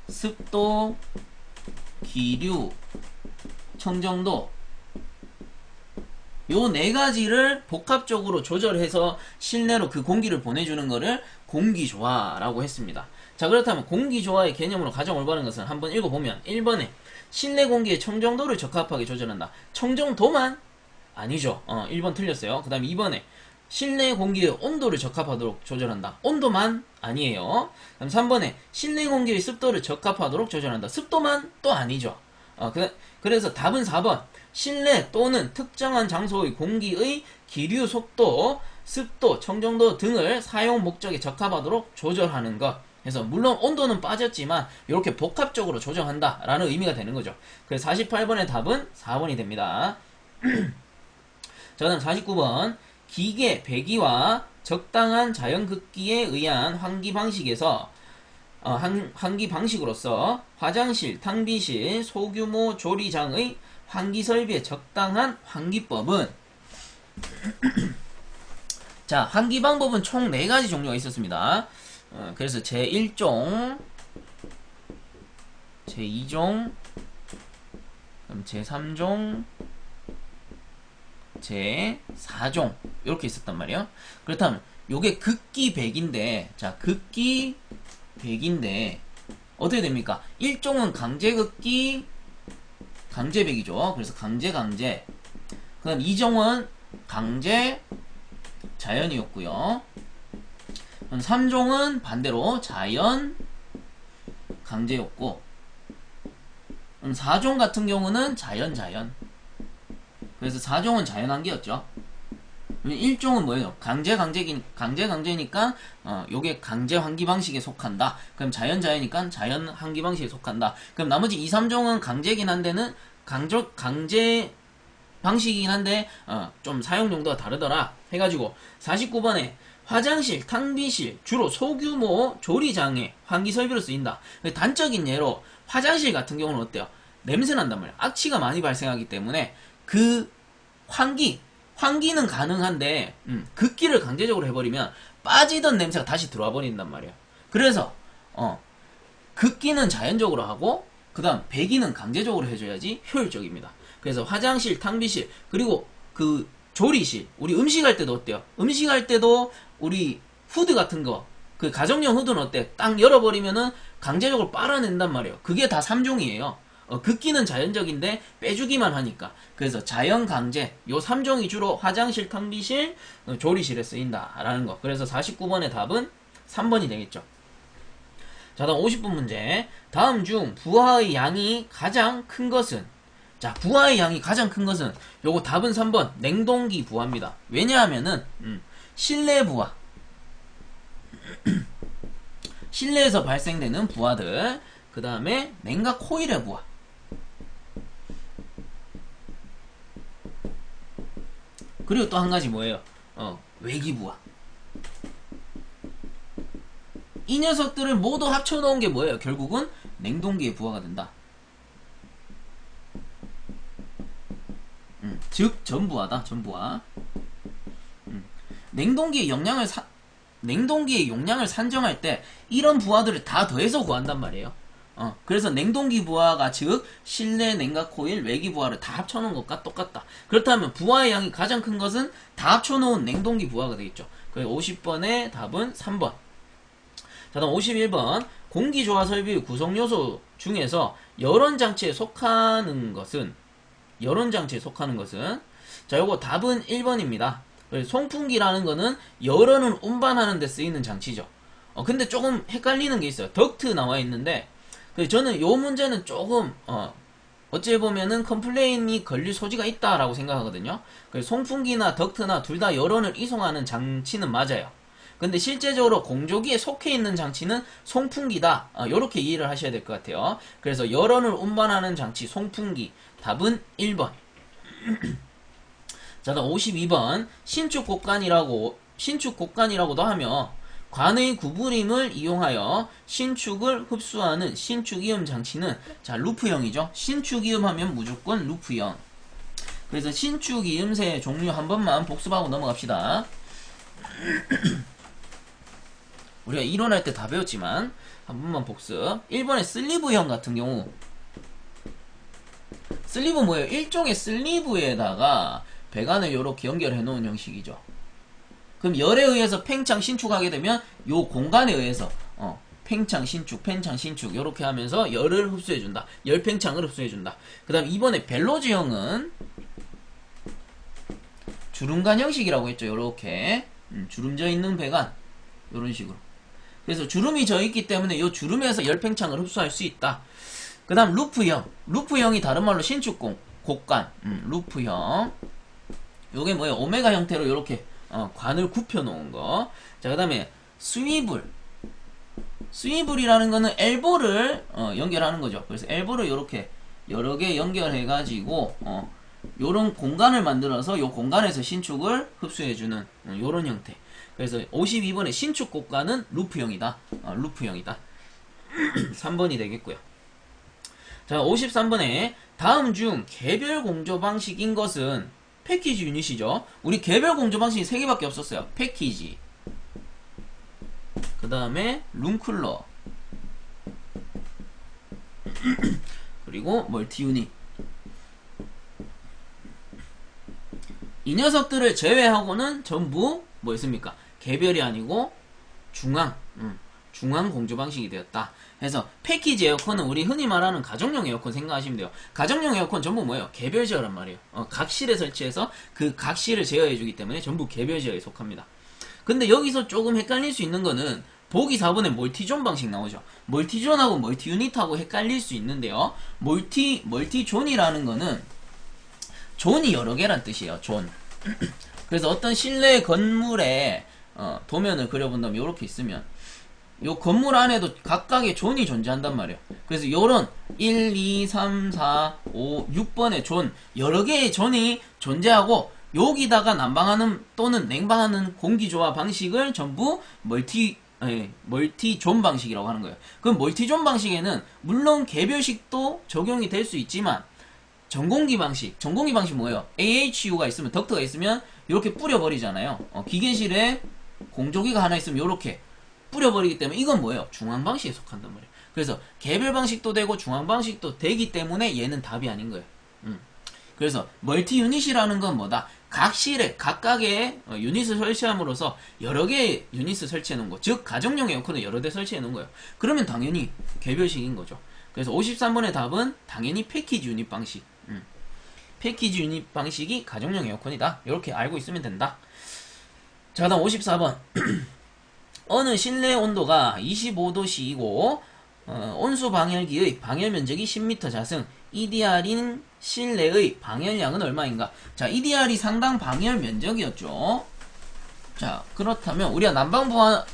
S1: 습도, 기류, 청정도, 요 네 가지를 복합적으로 조절해서 실내로 그 공기를 보내주는 거를 공기조화라고 했습니다. 자, 그렇다면 공기조화의 개념으로 가장 올바른 것은 한번 읽어보면, 1번에 실내 공기의 청정도를 적합하게 조절한다. 청정도만? 아니죠. 1번 틀렸어요. 그 다음에 2번에 실내 공기의 온도를 적합하도록 조절한다. 온도만? 아니에요. 그다음 3번에 실내 공기의 습도를 적합하도록 조절한다. 습도만? 또 아니죠. 그래서 답은 4번. 실내 또는 특정한 장소의 공기의 기류 속도, 습도, 청정도 등을 사용 목적에 적합하도록 조절하는 것. 그래서 물론 온도는 빠졌지만 이렇게 복합적으로 조정한다 라는 의미가 되는 거죠. 그래서 48번의 답은 4번이 됩니다. 자, 그다음 49번. 기계 배기와 적당한 자연극기에 의한 환기 방식에서 환기 방식으로서 화장실, 탕비실, 소규모 조리장의 환기 설비의 적당한 환기법은, 자, 환기 방법은 총 4가지 종류가 있었습니다. 그래서 제1종, 제2종, 그럼 제3종, 제4종 이렇게 있었단 말이에요. 그렇다면 요게 극기 100인데, 자, 극기 100인데 어떻게 됩니까? 일종은 강제극기, 강제백이죠. 그래서 강제. 그 다음 2종은 강제, 자연이었고요. 3종은 반대로 자연, 강제였고 4종 같은 경우는 자연. 그래서 4종은 자연한계였죠. 1종은 뭐예요? 강제니까 요게 강제 환기 방식에 속한다. 그럼 자연이니까 자연 환기 방식에 속한다. 그럼 나머지 2, 3종은 강제긴 한데는 강제 방식이긴 한데 좀 사용 용도가 다르더라 해가지고 49번에 화장실, 탕비실, 주로 소규모 조리장에 환기 설비로 쓰인다. 단적인 예로 화장실 같은 경우는 어때요? 냄새 난단 말이야. 악취가 많이 발생하기 때문에 그 환기는 가능한데 극기를 강제적으로 해버리면 빠지던 냄새가 다시 들어와 버린단 말이야. 그래서 극기는 자연적으로 하고 그 다음 배기는 강제적으로 해줘야지 효율적입니다. 그래서 화장실, 탕비실, 그리고 그 조리실, 우리 음식할 때도 어때요? 음식할 때도 우리 후드 같은 거, 그 가정용 후드는 어때? 딱 열어버리면은 강제적으로 빨아낸단 말이에요. 그게 다 3종이에요. 극기는 자연적인데 빼주기만 하니까. 그래서 자연, 강제, 요 3종이 주로 화장실, 탕비실, 조리실에 쓰인다라는 거. 그래서 49번의 답은 3번이 되겠죠. 자, 다음 50분 문제. 다음 중 부하의 양이 가장 큰 것은? 자, 부하의 양이 가장 큰 것은 요거 답은 3번 냉동기 부하입니다. 왜냐하면은 실내 부하 실내에서 발생되는 부하들, 그 다음에 냉각 코일의 부하, 그리고 또 한 가지 뭐예요? 외기 부하. 이 녀석들을 모두 합쳐놓은 게 뭐예요? 결국은 냉동기의 부하가 된다. 즉 전부하다. 전부하. 냉동기의 용량을 산정할 때 이런 부하들을 다 더해서 구한단 말이에요. 그래서 냉동기 부하가 즉 실내 냉각 코일, 외기 부하를 다 합쳐놓은 것과 똑같다. 그렇다면 부하의 양이 가장 큰 것은 다 합쳐놓은 냉동기 부하가 되겠죠. 그래서 50번의 답은 3번. 자, 다음 51번. 공기조화 설비의 구성요소 중에서 열원장치에 속하는 것은? 자, 요거 답은 1번입니다. 송풍기라는 거는 열원을 운반하는 데 쓰이는 장치죠. 근데 조금 헷갈리는 게 있어요. 덕트 나와 있는데 저는 요 문제는 조금 어찌 보면은 컴플레인이 걸릴 소지가 있다라고 생각하거든요. 송풍기나 덕트나 둘 다 열원을 이송하는 장치는 맞아요. 근데 실제적으로 공조기에 속해 있는 장치는 송풍기다. 요렇게 이해를 하셔야 될 것 같아요. 그래서 열원을 운반하는 장치 송풍기. 답은 1번. 자, 다음 52번. 신축곡관이라고도 하며 관의 구부림을 이용하여 신축을 흡수하는 신축이음 장치는, 자, 루프형이죠. 신축이음 하면 무조건 루프형. 그래서 신축이음새 종류 한 번만 복습하고 넘어갑시다. 우리가 이론할 때 다 배웠지만 한 번만 복습. 1번의 슬리브형 같은 경우, 슬리브 뭐예요? 일종의 슬리브에다가 배관을 이렇게 연결해 놓은 형식이죠. 그럼 열에 의해서 팽창 신축하게 되면 요 공간에 의해서 팽창 신축 이렇게 하면서 열을 흡수해준다. 열 팽창을 흡수해준다. 그 다음 2번에 벨로즈형은 주름관 형식이라고 했죠. 요렇게 주름져 있는 배관, 요런 식으로. 그래서 주름이 져 있기 때문에 요 주름에서 열 팽창을 흡수할 수 있다. 그 다음 루프형이 다른 말로 신축 곡관, 루프형. 요게 뭐예요? 오메가 형태로 요렇게 관을 굽혀 놓은 거. 자, 그 다음에 스위블이라는 거는 엘보를 연결하는 거죠. 그래서 엘보를 요렇게 여러 개 연결해 가지고 요런 공간을 만들어서 요 공간에서 신축을 흡수해주는 요런 형태. 그래서 52번의 신축 곡관은 루프형이다. 루프형이다. 3번이 되겠고요. 자, 53번에 다음 중 개별 공조 방식인 것은? 패키지 유닛이죠. 우리 개별 공조 방식이 3개밖에 없었어요. 패키지, 그 다음에 룸쿨러, 그리고 멀티 유닛. 이 녀석들을 제외하고는 전부 뭐였습니까? 개별이 아니고 중앙 중앙 공조 방식이 되었다. 그래서 패키지 에어컨은 우리 흔히 말하는 가정용 에어컨 생각하시면 돼요. 가정용 에어컨 전부 뭐예요? 개별 제어란 말이에요. 각 실에 설치해서 그 각 실을 제어해주기 때문에 전부 개별 제어에 속합니다. 근데 여기서 조금 헷갈릴 수 있는 거는 보기 4번에 멀티존 방식 나오죠. 멀티존하고 멀티유닛하고 헷갈릴 수 있는데요. 멀티존이라는 거는 존이 여러 개란 뜻이에요. 존. 그래서 어떤 실내 건물에 도면을 그려본다면 이렇게 있으면 요 건물 안에도 각각의 존이 존재한단 말이에요. 그래서 요런 1, 2, 3, 4, 5, 6번의 존 여러 개의 존이 존재하고 여기다가 난방하는 또는 냉방하는 공기조화 방식을 전부 멀티존 방식이라고 하는 거예요. 그럼 멀티존 방식에는 물론 개별식도 적용이 될 수 있지만 전공기 방식 뭐예요? AHU가 있으면 덕트가 있으면 이렇게 뿌려버리잖아요. 기계실에 공조기가 하나 있으면 이렇게 뿌려버리기 때문에 이건 뭐예요? 중앙 방식에 속한단 말이에요. 그래서 개별 방식도 되고 중앙 방식도 되기 때문에 얘는 답이 아닌 거예요. 그래서 멀티 유닛이라는 건 뭐다? 각 실에 각각의 유닛을 설치함으로써 여러 개의 유닛을 설치해 놓은 거. 즉 가정용 에어컨을 여러 대 설치해 놓은 거예요. 그러면 당연히 개별식인 거죠. 그래서 53번의 답은 당연히 패키지 유닛 방식. 패키지 유닛 방식이 가정용 에어컨이다. 이렇게 알고 있으면 된다. 자, 다음 54번. 어느 실내 온도가 25도씨이고 온수 방열기의 방열 면적이 10m 자승, EDR인 실내의 방열량은 얼마인가? 자, EDR이 상당 방열 면적이었죠. 자, 그렇다면 우리가 난방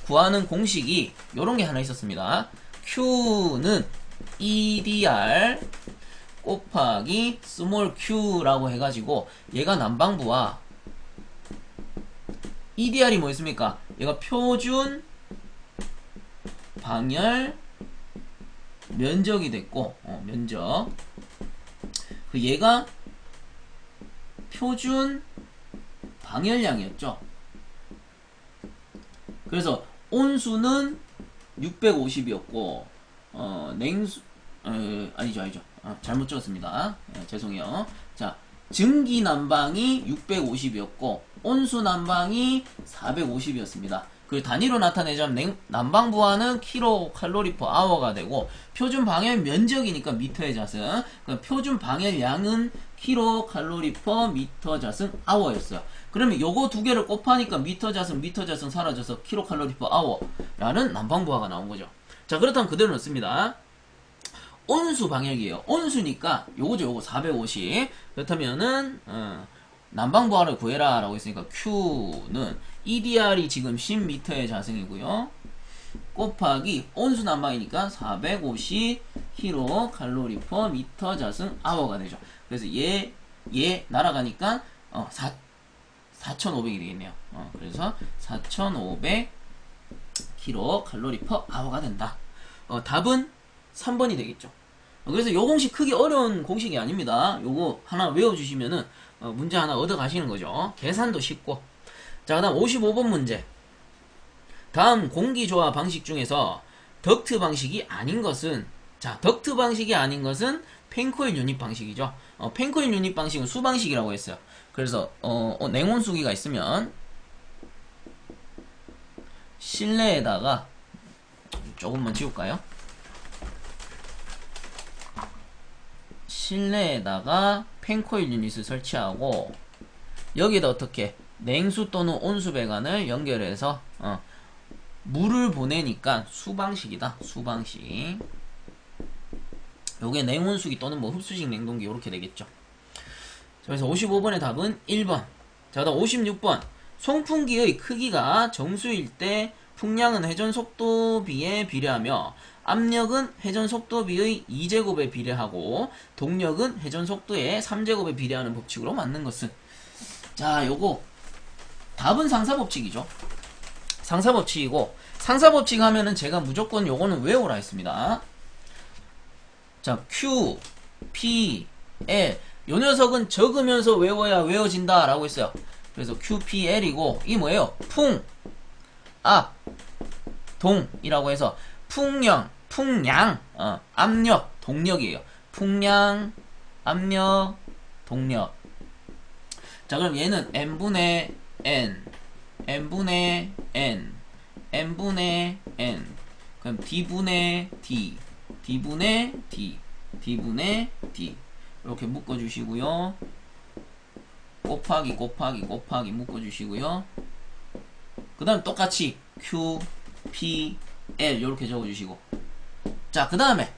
S1: 구하는 공식이 요런 게 하나 있었습니다. Q는 EDR 곱하기 스몰 q라고 해가지고 얘가 난방부와 EDR이 뭐였습니까? 얘가 표준 방열 면적이 됐고 면적 그 얘가 표준 방열량이었죠. 그래서 온수는 650이었고 냉수 아니죠 잘못 적었습니다. 죄송해요. 자, 증기 난방이 650이었고 온수 난방이 450이었습니다. 그 단위로 나타내자면 난방 부하는 kcal/h가 되고 표준 방열 면적이니까 미터의 자승. 표준 방열량은 kcal/m/h였어요. 그러면 요거 두 개를 곱하니까 미터 자승 사라져서 kcal/h라는 난방 부하가 나온 거죠. 자, 그렇다면 그대로 넣습니다. 온수 방열기예요. 온수니까 요거죠. 요거 450. 그렇다면은 난방 부하를 구해라 라고 했으니까 Q는 EDR이 지금 10m의 자승이고요. 곱하기 온수 난방이니까 450 kcal/m 자승 hour가 되죠. 그래서 얘 날아가니까 4,500이 되겠네요. 그래서 4,500 kcal/h가 된다. 답은 3번이 되겠죠. 그래서 요 공식 크게 어려운 공식이 아닙니다. 요거 하나 외워주시면은 문제 하나 얻어 가시는 거죠. 계산도 쉽고. 자, 그 다음 55번 문제. 다음 공기조화 방식 중에서 덕트 방식이 아닌 것은, 자, 덕트 방식이 아닌 것은 펜코일 유닛 방식이죠. 펜코일 유닛 방식은 수방식이라고 했어요. 그래서 냉온수기가 있으면 실내에다가 조금만 지울까요? 실내에다가 펜코일 유닛을 설치하고 여기다 어떻게 냉수 또는 온수 배관을 연결해서 물을 보내니까 수방식이다. 수방식. 요게 냉온수기 또는 뭐 흡수식 냉동기 이렇게 되겠죠. 그래서 55번의 답은 1번. 자, 다음 56번. 송풍기의 크기가 정수일 때 풍량은 회전 속도비에 비례하며 압력은 회전 속도비의 2제곱에 비례하고 동력은 회전 속도의 3제곱에 비례하는 법칙으로 맞는 것은. 자, 요거 답은 상사법칙이죠. 상사법칙이고 상사법칙 하면은 제가 무조건 요거는 외우라 했습니다. 자, Q, P, L 요 녀석은 적으면서 외워야 외워진다 라고 했어요. 그래서 QPL이고 이 뭐예요? 풍, 압, 동이라고 해서 풍량, 압력, 동력이에요. 풍량, 압력, 동력. 자, 그럼 얘는 n분의 n, n분의 n, n분의 n. 그럼 D분의 D, D분의 D, D분의 D 이렇게 묶어주시고요. 곱하기 곱하기 곱하기 묶어주시고요. 그 다음 똑같이 Q, P, L 이렇게 적어주시고, 자 그 다음에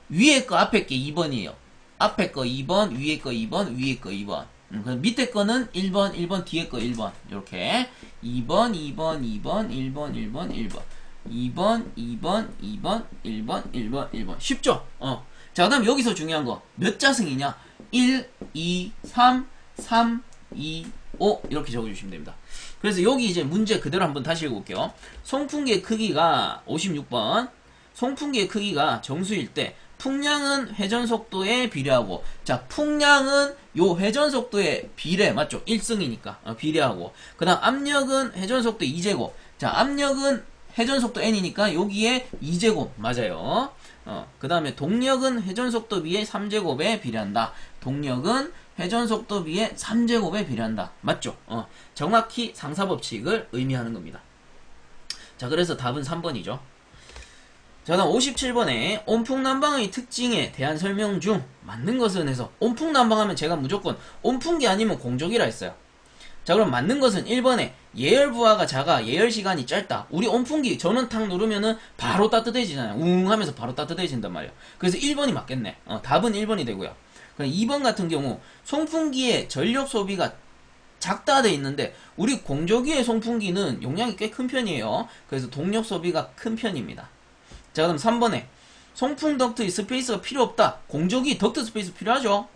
S1: 위에 거 앞에 게 2번이에요. 앞에 거 2번, 위에 거 2번, 위에 거 2번. 그럼 밑에 거는 1번, 1번, 뒤에 거 1번. 이렇게 2번, 2번, 2번, 1번, 1번, 1번, 2번, 2번, 2번, 1번, 1번, 1번. 쉽죠? 자, 그 다음 여기서 중요한 거. 몇 자승이냐? 1, 2, 3, 3, 2, 5 이렇게 적어주시면 됩니다. 그래서 여기 이제 문제 그대로 한번 다시 읽어볼게요. 송풍기의 크기가 56번. 송풍기의 크기가 정수일 때 풍량은 회전속도에 비례하고, 자 풍량은 요 회전속도에 비례 맞죠? 1승이니까 비례하고, 그 다음 압력은 회전속도 2제곱, 자 압력은 회전속도 n이니까 여기에 2제곱 맞아요. 그 다음에 동력은 회전속도 비에 3제곱에 비례한다. 동력은 회전속도 비에 3제곱에 비례한다. 맞죠? 정확히 상사법칙을 의미하는 겁니다. 자 그래서 답은 3번이죠. 자 다음 57번에 온풍난방의 특징에 대한 설명 중 맞는 것은 해서, 온풍난방하면 제가 무조건 온풍기 아니면 공조기라 했어요. 자 그럼 맞는 것은 1번에 예열부하가 작아 예열시간이 짧다. 우리 온풍기 전원 탁 누르면은 바로 따뜻해지잖아요. 웅 하면서 바로 따뜻해진단 말이에요. 그래서 1번이 맞겠네. 답은 1번이 되고요. 그럼 2번 같은 경우 송풍기의 전력 소비가 작다 돼 있는데, 우리 공조기의 송풍기는 용량이 꽤 큰 편이에요. 그래서 동력 소비가 큰 편입니다. 자 그럼 3번에 송풍 덕트의 스페이스가 필요 없다. 공조기 덕트 스페이스 필요하죠.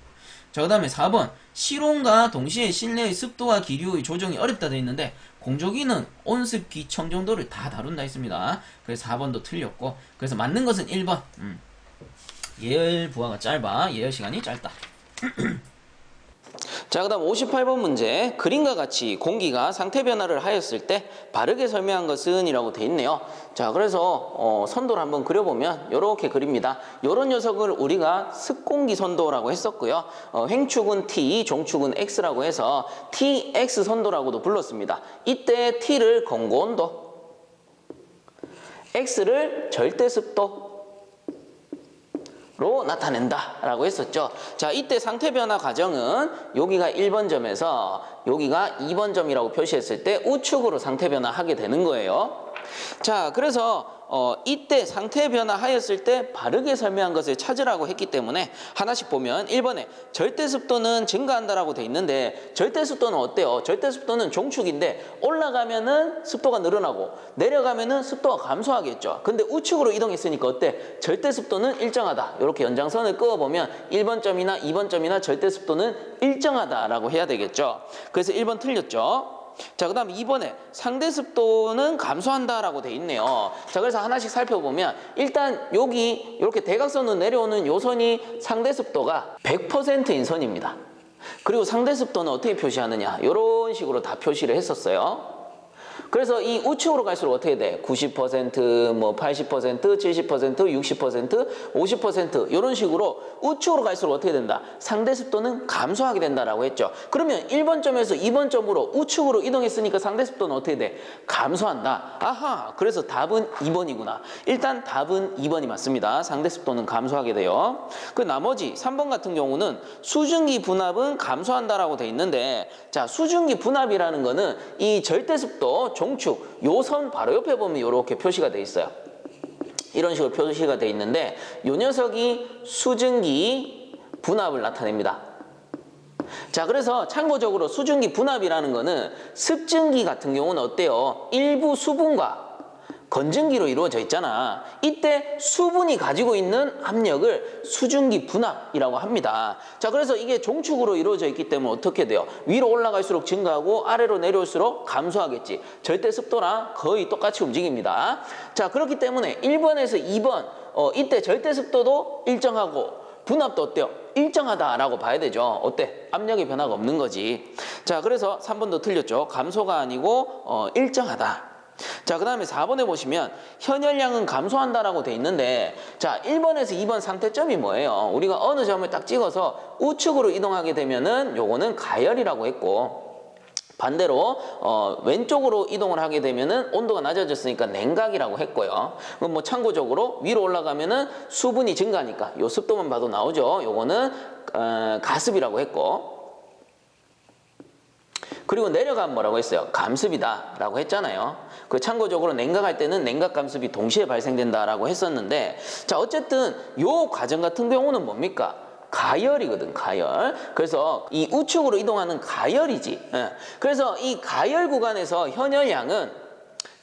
S1: 자 그 다음에 4번 실온과 동시에 실내의 습도와 기류의 조정이 어렵다 되어 있는데, 공조기는 온습, 기청 정도를 다 다룬다 했습니다. 그래서 4번도 틀렸고, 그래서 맞는 것은 1번. 예열 부하가 짧아 예열시간이 짧다. 자, 그 다음 58번 문제. 그림과 같이 공기가 상태 변화를 하였을 때 바르게 설명한 것은 이라고 돼 있네요. 자, 그래서 선도를 한번 그려보면 이렇게 그립니다. 이런 녀석을 우리가 습공기 선도라고 했었고요. 횡축은 T, 종축은 X라고 해서 TX 선도라고도 불렀습니다. 이때 T를 공고온도, X를 절대습도 로 나타낸다 라고 했었죠. 자 이때 상태 변화 과정은 여기가 1번 점에서 여기가 2번 점이라고 표시했을 때 우측으로 상태 변화 하게 되는 거예요. 자 그래서 이때 상태 변화하였을 때 바르게 설명한 것을 찾으라고 했기 때문에 하나씩 보면 1번에 절대습도는 증가한다라고 돼 있는데, 절대습도는 어때요? 절대습도는 종축인데 올라가면은 습도가 늘어나고 내려가면은 습도가 감소하겠죠. 근데 우측으로 이동했으니까 어때? 절대습도는 일정하다. 이렇게 연장선을 그어보면 1번 점이나 2번 점이나 절대습도는 일정하다라고 해야 되겠죠. 그래서 1번 틀렸죠. 자, 그 다음 2번에 상대습도는 감소한다라고 돼 있네요. 자, 그래서 하나씩 살펴보면 일단 여기 이렇게 대각선으로 내려오는 요 선이 상대습도가 100%인 선입니다. 그리고 상대습도는 어떻게 표시하느냐, 이런 식으로 다 표시를 했었어요. 그래서 이 우측으로 갈수록 어떻게 돼? 90%, 뭐 80%, 70%, 60%, 50% 이런 식으로 우측으로 갈수록 어떻게 된다? 상대 습도는 감소하게 된다라고 했죠. 그러면 1번 점에서 2번 점으로 우측으로 이동했으니까 상대 습도는 어떻게 돼? 감소한다. 아하, 그래서 답은 2번이구나. 일단 답은 2번이 맞습니다. 상대 습도는 감소하게 돼요. 그 나머지 3번 같은 경우는 수증기 분압은 감소한다라고 돼 있는데, 자 수증기 분압이라는 거는 이 절대 습도 종축 요 선 바로 옆에 보면 이렇게 표시가 돼 있어요. 이런 식으로 표시가 돼 있는데 요 녀석이 수증기 분압을 나타냅니다. 자 그래서 참고적으로 수증기 분압이라는 거는 습증기 같은 경우는 어때요? 일부 수분과 건증기로 이루어져 있잖아. 이때 수분이 가지고 있는 압력을 수증기 분압이라고 합니다. 자 그래서 이게 종축으로 이루어져 있기 때문에 어떻게 돼요? 위로 올라갈수록 증가하고 아래로 내려올수록 감소하겠지. 절대 습도랑 거의 똑같이 움직입니다. 자 그렇기 때문에 1번에서 2번 이때 절대 습도도 일정하고 분압도 어때요? 일정하다라고 봐야 되죠. 어때? 압력의 변화가 없는 거지. 자 그래서 3번도 틀렸죠. 감소가 아니고 일정하다. 자, 그 다음에 4번에 보시면 현열량은 감소한다라고 돼 있는데, 자 1번에서 2번 상태점이 뭐예요? 우리가 어느 점을 딱 찍어서 우측으로 이동하게 되면은 요거는 가열이라고 했고, 반대로 왼쪽으로 이동을 하게 되면은 온도가 낮아졌으니까 냉각이라고 했고요. 그럼 뭐 참고적으로 위로 올라가면은 수분이 증가하니까 요 습도만 봐도 나오죠. 요거는 가습이라고 했고, 그리고 내려가면 뭐라고 했어요? 감습이다 라고 했잖아요. 그 참고적으로 냉각할 때는 냉각 감습이 동시에 발생된다라고 했었는데, 자 어쨌든 요 과정 같은 경우는 뭡니까? 가열이거든, 가열. 그래서 이 우측으로 이동하는 가열이지. 예. 그래서 이 가열 구간에서 현열량은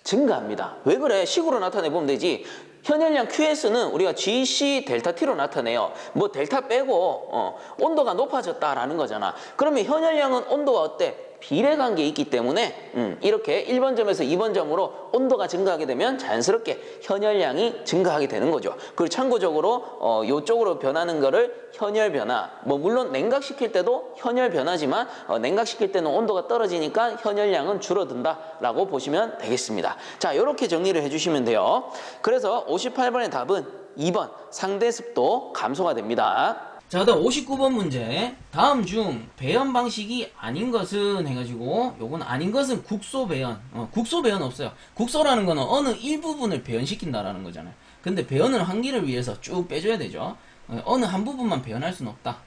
S1: 증가합니다. 왜 그래? 식으로 나타내 보면 되지. 현열량 QS는 우리가 GC 델타 T로 나타내요. 뭐 델타 빼고 온도가 높아졌다라는 거잖아. 그러면 현열량은 온도가 어때? 비례관계에 있기 때문에 이렇게 1번 점에서 2번 점으로 온도가 증가하게 되면 자연스럽게 현열량이 증가하게 되는 거죠. 그리고 참고적으로 이쪽으로 변하는 거를 현열 변화, 뭐 물론 냉각시킬 때도 현열 변화지만 냉각시킬 때는 온도가 떨어지니까 현열량은 줄어든다라고 보시면 되겠습니다. 자, 이렇게 정리를 해주시면 돼요. 그래서 58번의 답은 2번 상대습도 감소가 됩니다. 자, 그다음 59번 문제. 다음 중 배연 방식이 아닌 것은 해가지고, 요건 아닌 것은 국소 배연. 국소 배연 없어요. 국소라는 거는 어느 일부분을 배연시킨다라는 거잖아요. 근데 배연은 환기를 위해서 쭉 빼줘야 되죠. 어느 한 부분만 배연할 수는 없다.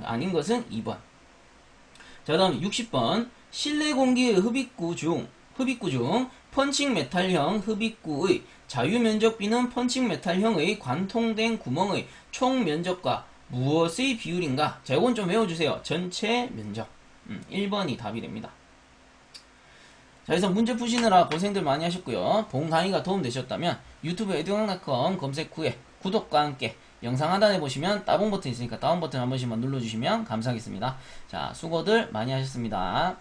S1: 아닌 것은 2번. 자, 다음 60번. 실내 공기의 흡입구 중 펀칭 메탈형 흡입구의 자유 면적비는 펀칭 메탈형의 관통된 구멍의 총 면적과 무엇의 비율인가? 자, 이건 좀 외워주세요. 전체 면적. 1번이 답이 됩니다. 자, 그래서 문제 푸시느라 고생들 많이 하셨고요. 본 강의가 도움되셨다면 유튜브 에듀강닷컴 검색 후에 구독과 함께 영상 하단에 보시면 따봉 버튼 있으니까 다운 버튼 한 번씩만 눌러주시면 감사하겠습니다. 자, 수고들 많이 하셨습니다.